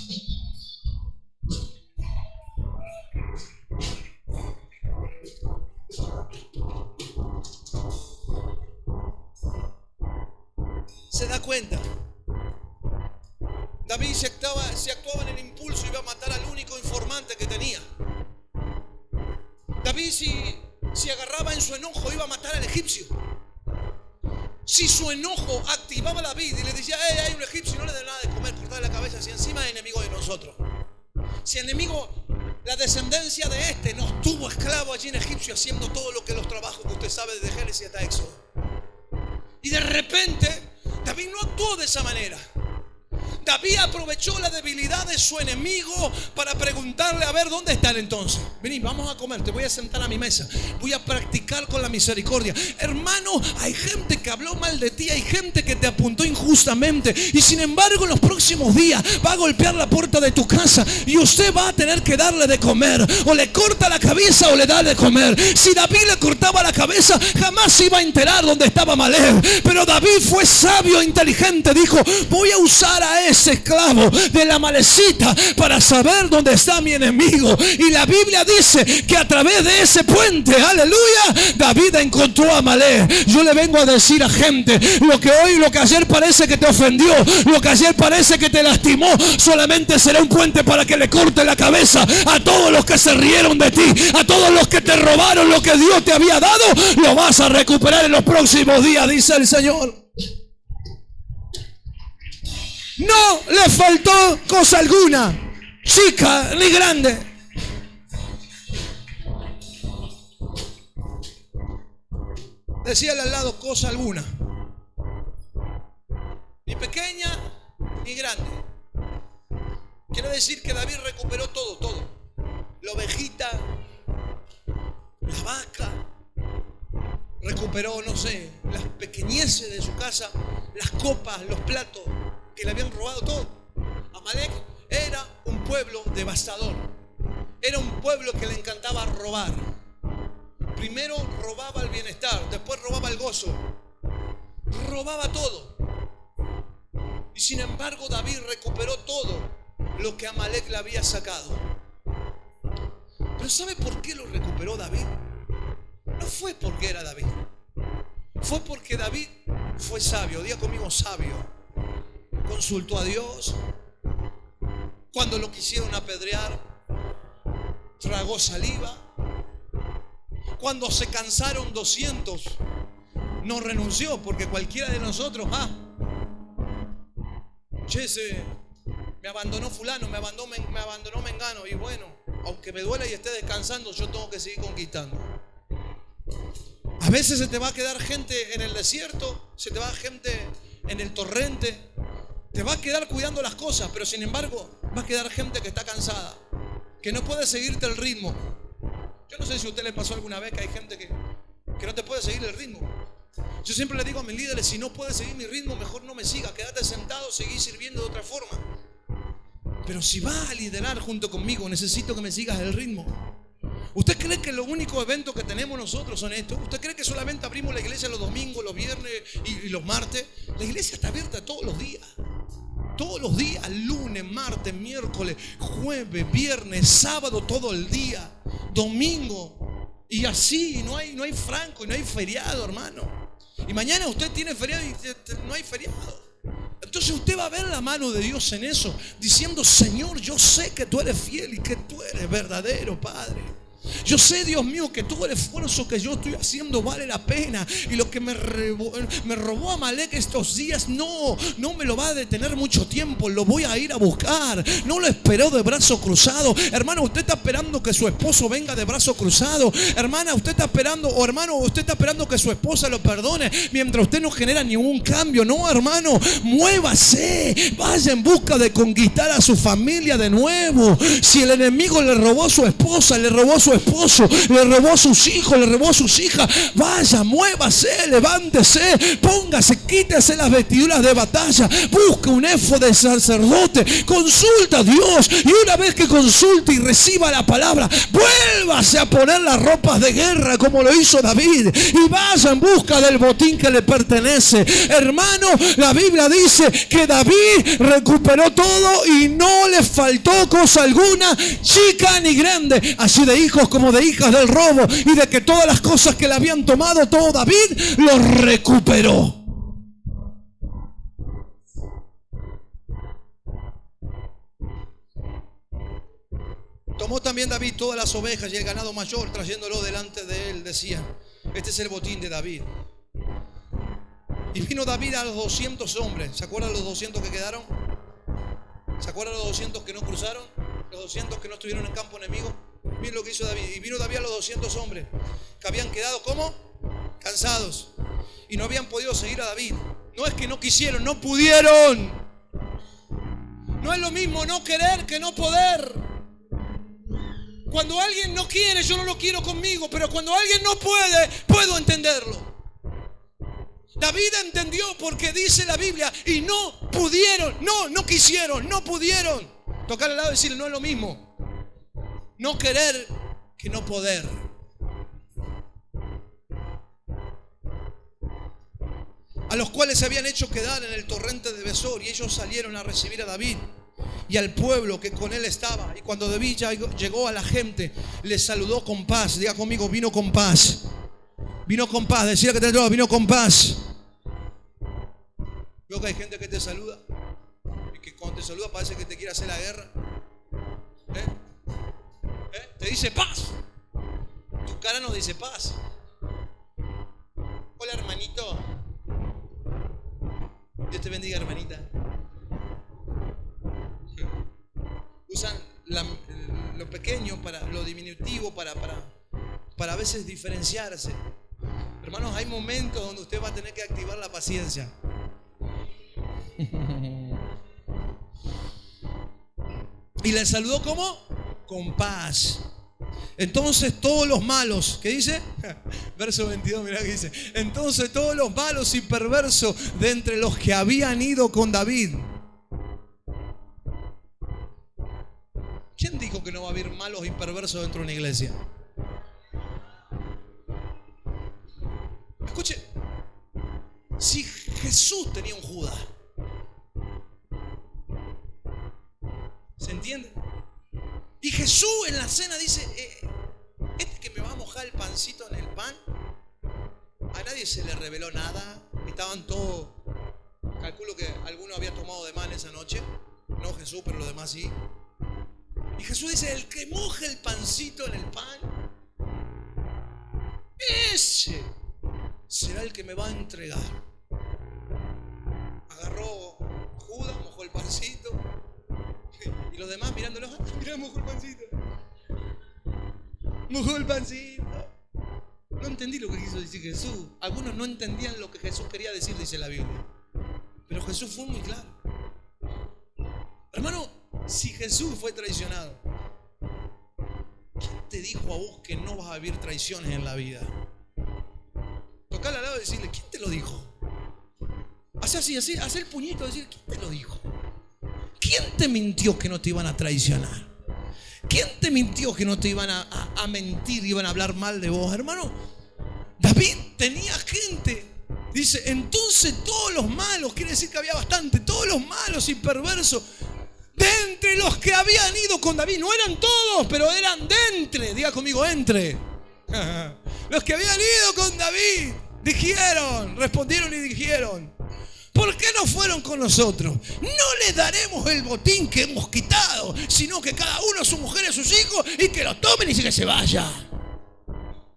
¿Se da cuenta? David se actuaba en el impulso, iba a matar al único informante que tenía. David si agarraba en su enojo, iba a matar al egipcio. Si su enojo activaba a David y le decía: hay un egipcio, no le dé nada de comer, cortarle la cabeza, si encima es enemigo de nosotros. Si enemigo, la descendencia de este nos tuvo esclavos allí en Egipcio, haciendo todo lo que los trabajos que usted sabe desde Génesis hasta Éxodo. Y de repente David no actuó de esa manera. David aprovechó la debilidad de su enemigo para preguntarle: a ver, ¿dónde están entonces? Vení, vamos a comer, te voy a sentar a mi mesa, voy a practicar con la misericordia. Hermano, hay gente que habló mal de ti, hay gente que te apuntó injustamente, y sin embargo en los próximos días va a golpear la puerta de tu casa y usted va a tener que darle de comer. O le corta la cabeza o le da de comer. Si David le cortaba la cabeza, jamás se iba a enterar dónde estaba Amalek. Pero David fue sabio e inteligente, dijo: voy a usar a ese esclavo de la Amalecita para saber dónde está mi enemigo. Y la Biblia dice que a través de ese puente, aleluya, David encontró a Amalek. Yo le vengo a decir a gente: lo que ayer parece que te ofendió, lo que ayer parece que te lastimó, solamente será un puente para que le corte la cabeza a todos los que se rieron de ti, a todos los que te robaron lo que Dios te había dado. Lo vas a recuperar en los próximos días, dice el Señor. No le faltó cosa alguna, chica ni grande. Decíale al lado: cosa alguna, ni pequeña ni grande. Quiere decir que David recuperó todo. La ovejita, la vaca, recuperó, no sé, las pequeñeces de su casa, las copas, los platos que le habían robado todo. Amalek era un pueblo devastador. Era un pueblo que le encantaba robar. Primero robaba el bienestar, después robaba el gozo. Robaba todo. Y sin embargo David recuperó todo lo que Amalek le había sacado. Pero ¿sabe por qué lo recuperó David? No fue porque era David. Fue porque David fue sabio. Diga conmigo: sabio. Consultó a Dios. Cuando lo quisieron apedrear, tragó saliva. Cuando se cansaron 200, no renunció, porque cualquiera de nosotros, me abandonó fulano, me abandonó mengano, y bueno, aunque me duela y esté descansando, yo tengo que seguir conquistando. A veces se te va a quedar gente en el desierto, se te va gente en el torrente, te va a quedar cuidando las cosas, pero sin embargo va a quedar gente que está cansada, que no puede seguirte el ritmo. Yo no sé si a usted le pasó alguna vez que hay gente que no te puede seguir el ritmo. Yo siempre le digo a mis líderes: si no puedes seguir mi ritmo, mejor no me sigas, quédate sentado, seguí sirviendo de otra forma. Pero si vas a liderar junto conmigo, necesito que me sigas el ritmo. ¿Usted cree que los únicos eventos que tenemos nosotros son estos? ¿Usted cree que solamente abrimos la iglesia los domingos, los viernes y los martes? La iglesia está abierta todos los días. Todos los días, lunes, martes, miércoles, jueves, viernes, sábado, todo el día, domingo. Y así, no hay franco y no hay feriado, hermano. Y mañana usted tiene feriado y no hay feriado. Entonces usted va a ver la mano de Dios en eso, diciendo: Señor, yo sé que tú eres fiel y que tú eres verdadero, Padre. Yo sé, Dios mío, que todo el esfuerzo que yo estoy haciendo vale la pena. Y lo que me robó Amalek estos días no me lo va a detener mucho tiempo. Lo voy a ir a buscar. No lo esperó de brazo cruzado. Hermano, usted está esperando que su esposo venga de brazo cruzado. Hermana, usted está esperando, o hermano, usted está esperando que su esposa lo perdone mientras usted no genera ningún cambio. No, hermano, muévase. Vaya en busca de conquistar a su familia de nuevo. Si el enemigo le robó a su esposa, le robó a su esposo, le robó a sus hijos, le robó a sus hijas, vaya, muévase, levántese, póngase, quítese las vestiduras de batalla, busque un éfod de sacerdote, consulta a Dios, y una vez que consulte y reciba la palabra, vuélvase a poner las ropas de guerra como lo hizo David, y vaya en busca del botín que le pertenece. Hermano, la Biblia dice que David recuperó todo y no le faltó cosa alguna, chica ni grande, así de hijos como de hijas del robo, y de que todas las cosas que le habían tomado, todo David lo recuperó. Tomó también David todas las ovejas y el ganado mayor, trayéndolo delante de él. Decían: este es el botín de David. Y vino David a los 200 hombres. ¿Se acuerdan los 200 que quedaron? ¿Se acuerdan los 200 que no cruzaron? Los 200 que no estuvieron en campo enemigo. Miren lo que hizo David. Y vino David a los 200 hombres que habían quedado, ¿cómo? Cansados. Y no habían podido seguir a David. No es que no quisieron, no pudieron. No es lo mismo no querer que no poder. Cuando alguien no quiere, yo no lo quiero conmigo. Pero cuando alguien no puede, puedo entenderlo. David entendió, porque dice la Biblia: y no pudieron, no quisieron, no pudieron. Tocar al lado y decirle: no es lo mismo no querer que no poder. A los cuales se habían hecho quedar en el torrente de Besor, y ellos salieron a recibir a David y al pueblo que con él estaba. Y cuando David ya llegó a la gente, les saludó con paz. Diga conmigo: vino con paz. Vino con paz. Decía que te ayudó, vino con paz. Veo que hay gente que te saluda y que cuando te saluda parece que te quiere hacer la guerra. Te dice paz. Tu cara no dice paz. Hola, hermanito. Dios te bendiga, hermanita. Usan lo pequeño, para lo diminutivo, para a veces diferenciarse. Hermanos, hay momentos donde usted va a tener que activar la paciencia. Y le saludó ¿cómo? Con paz. Entonces todos los malos, ¿qué dice? Verso 22, mirá que dice: entonces todos los malos y perversos de entre los que habían ido con David. ¿Quién dijo que no va a haber malos y perversos dentro de una iglesia? Escuche, si Jesús tenía un Judas, ¿se entiende? Y Jesús en la cena dice: este que me va a mojar el pancito en el pan, a nadie se le reveló nada. Estaban todos, calculo que alguno había tomado de más esa noche. No Jesús, pero los demás sí. Y Jesús dice: el que moje el pancito en el pan, ese será el que me va a entregar. Agarró Judas, mojó el pancito, y los demás mirándolo: mirá, mojó el pancito. Mojó el pancito. No entendí lo que quiso decir Jesús. Algunos no entendían lo que Jesús quería decir, dice la Biblia. Pero Jesús fue muy claro. Hermano, si Jesús fue traicionado, ¿quién te dijo a vos que no vas a vivir traiciones en la vida? Tocarle al lado y decirle: ¿quién te lo dijo? Hace así, hace el puñito y decir: ¿quién te lo dijo? ¿Quién te mintió que no te iban a traicionar? ¿Quién te mintió que no te iban a mentir, iban a hablar mal de vos, hermano? David tenía gente. Dice, entonces todos los malos, quiere decir que había bastante, todos los malos y perversos, de entre los que habían ido con David, no eran todos, pero eran de entre, diga conmigo, entre. Los que habían ido con David, respondieron y dijeron, ¿por qué no fueron con nosotros? No les daremos el botín que hemos quitado, sino que cada uno a su mujer y a sus hijos y que lo tomen y que se vaya.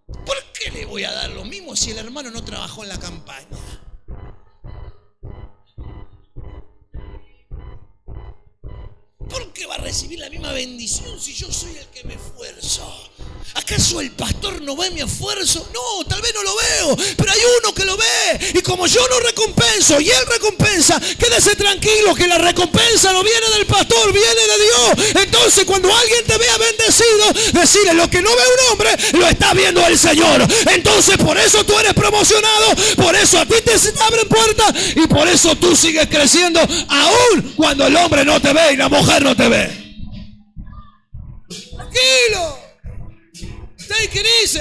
¿Por qué le voy a dar lo mismo si el hermano no trabajó en la campaña? ¿Por qué va a recibir la misma bendición si yo soy el que me esfuerzo? ¿Acaso el pastor no ve mi esfuerzo? No, tal vez no lo veo, pero hay uno que lo ve. Y como yo no recompenso y él recompensa, quédese tranquilo que la recompensa no viene del pastor, viene de Dios. Entonces cuando alguien te vea bendecido, decirle, lo que no ve un hombre, lo está viendo el Señor. Entonces por eso tú eres promocionado, por eso a ti te abren puertas y por eso tú sigues creciendo, aún cuando el hombre no te ve y la mujer no te ve. Tranquilo. Take it easy.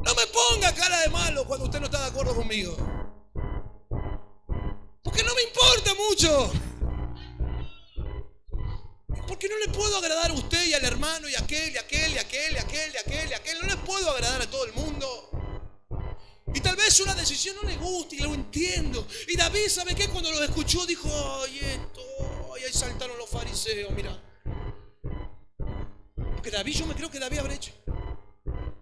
No me ponga cara de malo cuando usted no está de acuerdo conmigo, porque no me importa mucho, porque no le puedo agradar a usted y al hermano y a aquel y aquel y aquel y aquel y aquel y aquel. No le puedo agradar a todo el mundo. Y tal vez una decisión no le guste y lo entiendo. Y David, ¿sabe qué? Cuando lo escuchó dijo, ay, ahí saltaron los fariseos, mira. Porque David, yo me creo que David habrá hecho.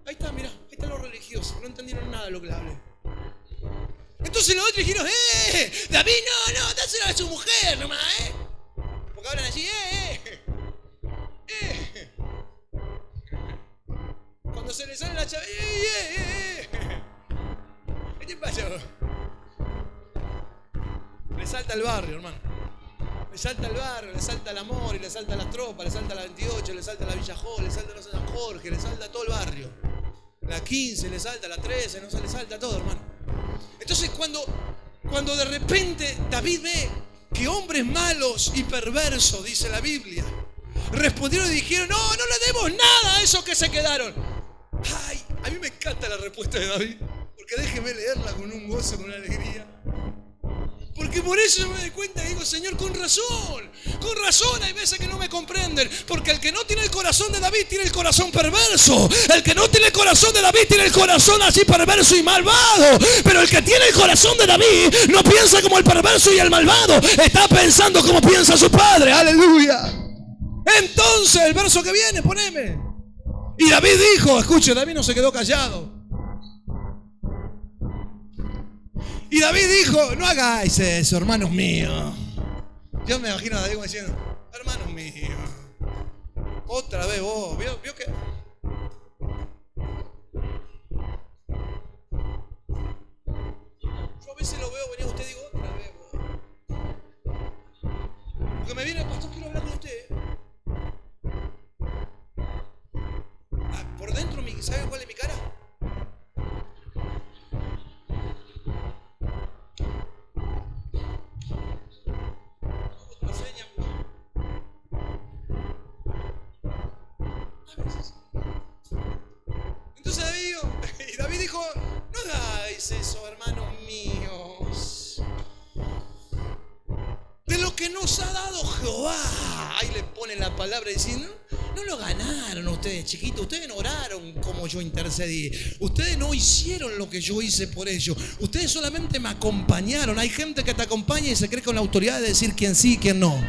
Ahí está, mira, ahí están los religiosos. No entendieron nada de lo que le hablé. Entonces los otros dijeron, David, no, dáselo a su mujer nomás, Porque hablan así, Cuando se le sale la chava, ¿qué te pasa? Le salta el barrio, hermano. Le salta el barrio, le salta el amor, y le salta las tropas, le salta la 28, le salta la Villa Jo, le salta la San Jorge, le salta todo el barrio. La 15, le salta la 13, no se le salta todo, hermano. Entonces cuando de repente David ve que hombres malos y perversos, dice la Biblia, respondieron y dijeron, no le demos nada a esos que se quedaron. Ay, a mí me encanta la respuesta de David, porque déjeme leerla con un gozo, con una alegría. Porque por eso yo me doy cuenta y digo, Señor, con razón hay veces que no me comprenden. Porque el que no tiene el corazón de David tiene el corazón perverso. El que no tiene el corazón de David tiene el corazón así perverso y malvado. Pero el que tiene el corazón de David no piensa como el perverso y el malvado. Está pensando como piensa su padre. Aleluya. Entonces, el verso que viene, poneme. Y David dijo, escuche, David no se quedó callado. Y David dijo, no hagáis eso, hermanos míos. Yo me imagino a David diciendo, hermanos míos, otra vez vos, ¿vio que? Yo a veces lo veo venir a usted y digo, otra vez vos. Porque me viene el pastor, quiero hablar con usted. Por dentro, ¿sabe cuál es mi cara? Entonces David dijo, no hagáis eso, hermanos míos. De lo que nos ha dado Jehová. Ahí le ponen la palabra diciendo, no lo ganaron ustedes, chiquitos. Ustedes no oraron como yo intercedí. Ustedes no hicieron lo que yo hice por ellos. Ustedes solamente me acompañaron. Hay gente que te acompaña y se cree con la autoridad de decir quién sí y quién no.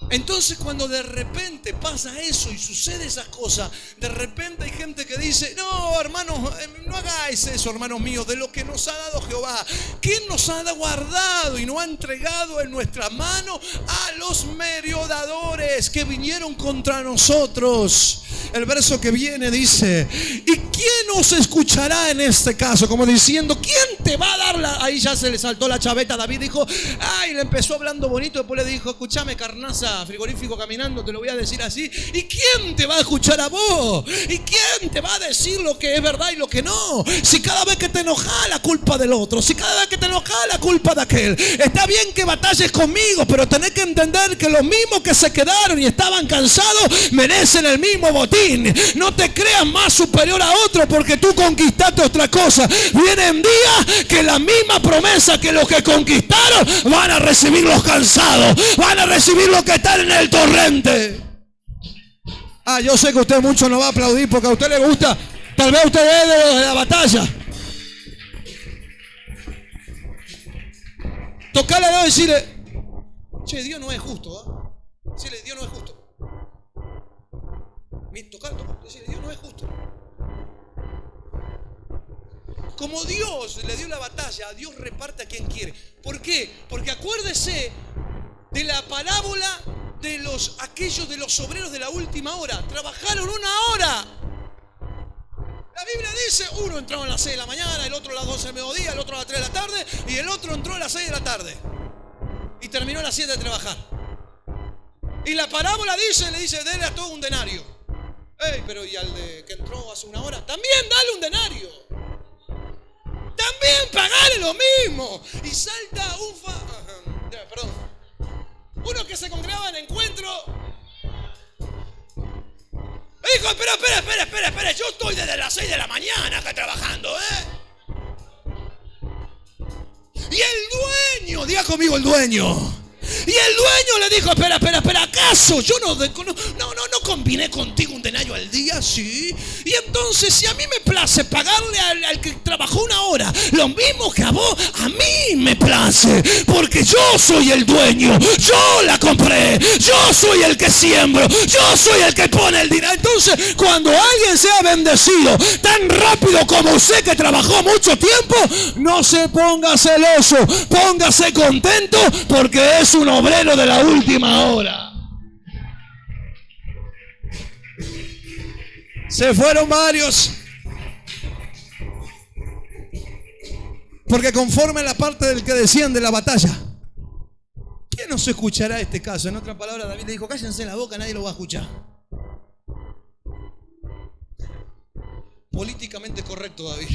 Entonces cuando de repente pasa eso y sucede esas cosas, de repente hay gente que dice, no, hermanos, no hagáis eso, hermanos míos, de lo que nos ha dado Jehová. ¿Quién nos ha guardado y nos ha entregado en nuestra mano? A los merodeadores que vinieron contra nosotros. El verso que viene dice, ¿y quién nos escuchará en este caso? Como diciendo, ¿quién te va a dar la...? Ahí ya se le saltó la chaveta. David dijo, ay, le empezó hablando bonito. Después le dijo, escúchame, carnaza, frigorífico caminando, te lo voy a decir así. ¿Y quién te va a escuchar a vos? ¿Y quién te va a decir lo que es verdad y lo que no? Si cada vez que te enojas, la culpa del otro. Si cada vez que te enojas, la culpa de aquel. Está bien que batalles conmigo, pero tenés que entender que los mismos que se quedaron y estaban cansados merecen el mismo botín. No te creas más superior a otro porque tú conquistaste otra cosa. Vienen días que la misma promesa que los que conquistaron van a recibir los cansados, van a recibir los que están en el torrente. Yo sé que usted mucho no va a aplaudir porque a usted le gusta. Tal vez usted ve de la batalla. Tocarle al lado y decirle, che, Dios no es justo, ¿eh? Decirle, Dios no es justo. Decirle, Dios no es justo. Como Dios le dio la batalla, Dios reparte a quien quiere. ¿Por qué? Porque acuérdese de la parábola de aquellos de los obreros de la última hora. Trabajaron 1 hora. La Biblia dice, uno entró a las 6 de la mañana, el otro a las 12 del mediodía, el otro a las 3 de la tarde y el otro entró a las 6 de la tarde. Y terminó a las 7 de trabajar. Y la parábola le dice, dele a todo un denario. Pero ¿y al que entró hace 1 hora? También dale un denario. También pagale lo mismo. Y salta uno que se congregaba en encuentro. Dijo, espera. Yo estoy desde las 6 de la mañana acá trabajando, Y el dueño, diga conmigo el dueño. Y el dueño le dijo, espera, ¿acaso yo no combiné contigo un denario al día? Sí. Y entonces, si a mí me place pagarle al que trabajó 1 hora lo mismo que a vos, a mí me place, porque yo soy el dueño, yo la compré, yo soy el que siembro, yo soy el que pone el dinero. Entonces, cuando alguien sea bendecido tan rápido como usted que trabajó mucho tiempo, no se ponga celoso, póngase contento, porque es un obrero de la última hora. Se fueron varios. Porque conforme la parte del que decían de la batalla, ¿quién nos escuchará este caso? En otra palabra, David le dijo, cállense la boca, nadie lo va a escuchar. Políticamente correcto, David.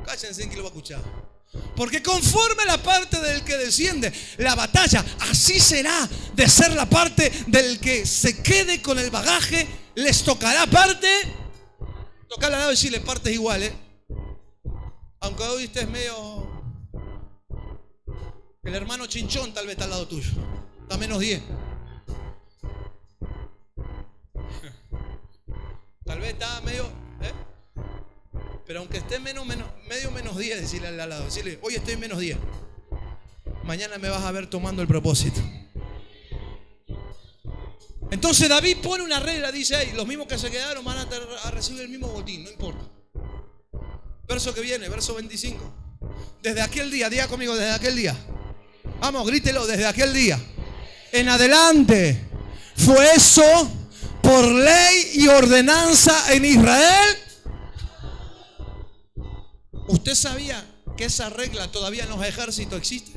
Cállense, ¿quién lo va a escuchar? Porque conforme la parte del que desciende la batalla, así será de ser la parte del que se quede con el bagaje. Les tocará parte. Tocarle al lado y decirle, partes igual, aunque hoy estés medio. El hermano Chinchón tal vez está al lado tuyo. Está -10. Tal vez está medio. Pero aunque esté medio -10, decirle al lado, decirle, hoy estoy -10. Mañana me vas a ver tomando el propósito. Entonces David pone una regla, dice, los mismos que se quedaron van a recibir el mismo botín, no importa. Verso que viene, verso 25. Desde aquel día, diga conmigo, desde aquel día. Vamos, grítelo, desde aquel día en adelante fue eso por ley y ordenanza en Israel. ¿Usted sabía que esa regla todavía en los ejércitos existe?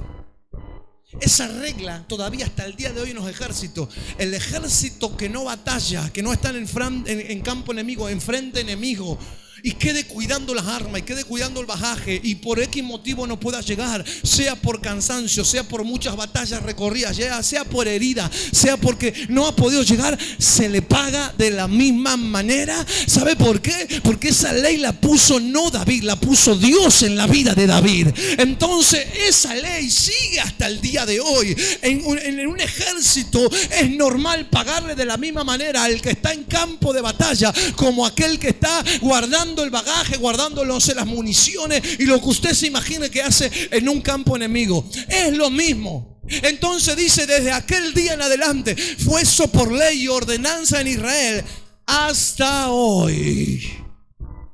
Esa regla todavía hasta el día de hoy en los ejércitos. El ejército que no batalla, que no está en campo enemigo, en frente enemigo, y quede cuidando las armas y quede cuidando el bagaje, y por X motivo no pueda llegar, sea por cansancio, sea por muchas batallas recorridas, sea por herida, sea porque no ha podido llegar, se le paga de la misma manera. ¿Sabe por qué? Porque esa ley la puso no David, la puso Dios en la vida de David. Entonces esa ley sigue hasta el día de hoy. En un ejército es normal pagarle de la misma manera al que está en campo de batalla como aquel que está guardando el bagaje, guardando, no sé, las municiones y lo que usted se imagine que hace en un campo enemigo. Es lo mismo. Entonces dice, desde aquel día en adelante fue eso por ley y ordenanza en Israel hasta hoy.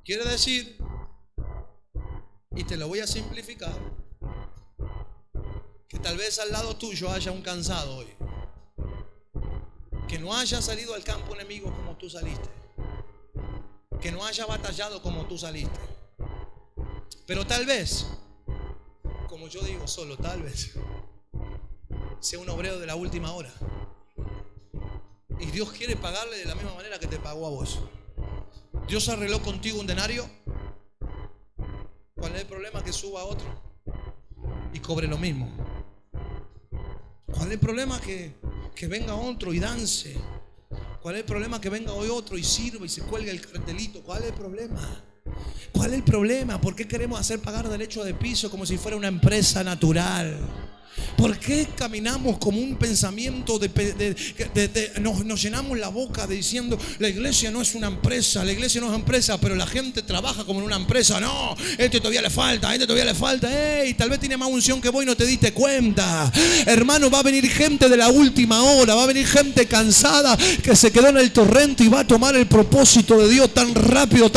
Quiere decir, y te lo voy a simplificar, que tal vez al lado tuyo haya un cansado hoy, que no haya salido al campo enemigo como tú saliste. que no haya batallado como tú saliste. Pero tal vez, como yo digo solo, tal vez sea un obrero de la última hora. Y Dios quiere pagarle de la misma manera que te pagó a vos. Dios arregló contigo un denario. ¿Cuál es el problema? Que suba otro y cobre lo mismo. ¿Cuál es el problema? Que venga otro y dance. ¿Cuál es el problema? Que venga hoy otro y sirva y se cuelgue el cartelito. ¿Cuál es el problema? ¿Cuál es el problema? ¿Por qué queremos hacer pagar derecho de piso como si fuera una empresa natural? ¿Por qué caminamos como un pensamiento nos llenamos la boca diciendo la iglesia no es una empresa, la iglesia no es empresa, pero la gente trabaja como en una empresa? No, este todavía le falta, hey, tal vez tiene más unción que vos y no te diste cuenta. Hermano, va a venir gente de la última hora, va a venir gente cansada que se quedó en el torrente y va a tomar el propósito de Dios tan rápido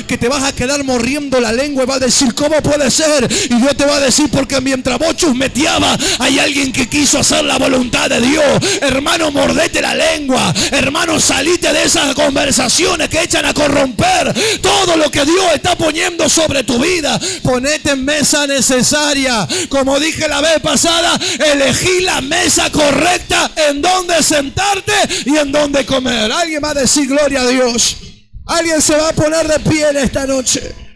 que te vas a quedar morriendo la lengua y va a decir, ¿cómo puede ser? Y Dios te va a decir, porque mientras vos chusmeteabas, hay alguien que quiso hacer la voluntad de Dios. Hermano, mordete la lengua. Hermano, salite de esas conversaciones que echan a corromper todo lo que Dios está poniendo sobre tu vida. Ponete en mesa necesaria. Como dije la vez pasada, elegí la mesa correcta en donde sentarte y en donde comer. Alguien va a decir gloria a Dios. Alguien se va a poner de pie en esta noche.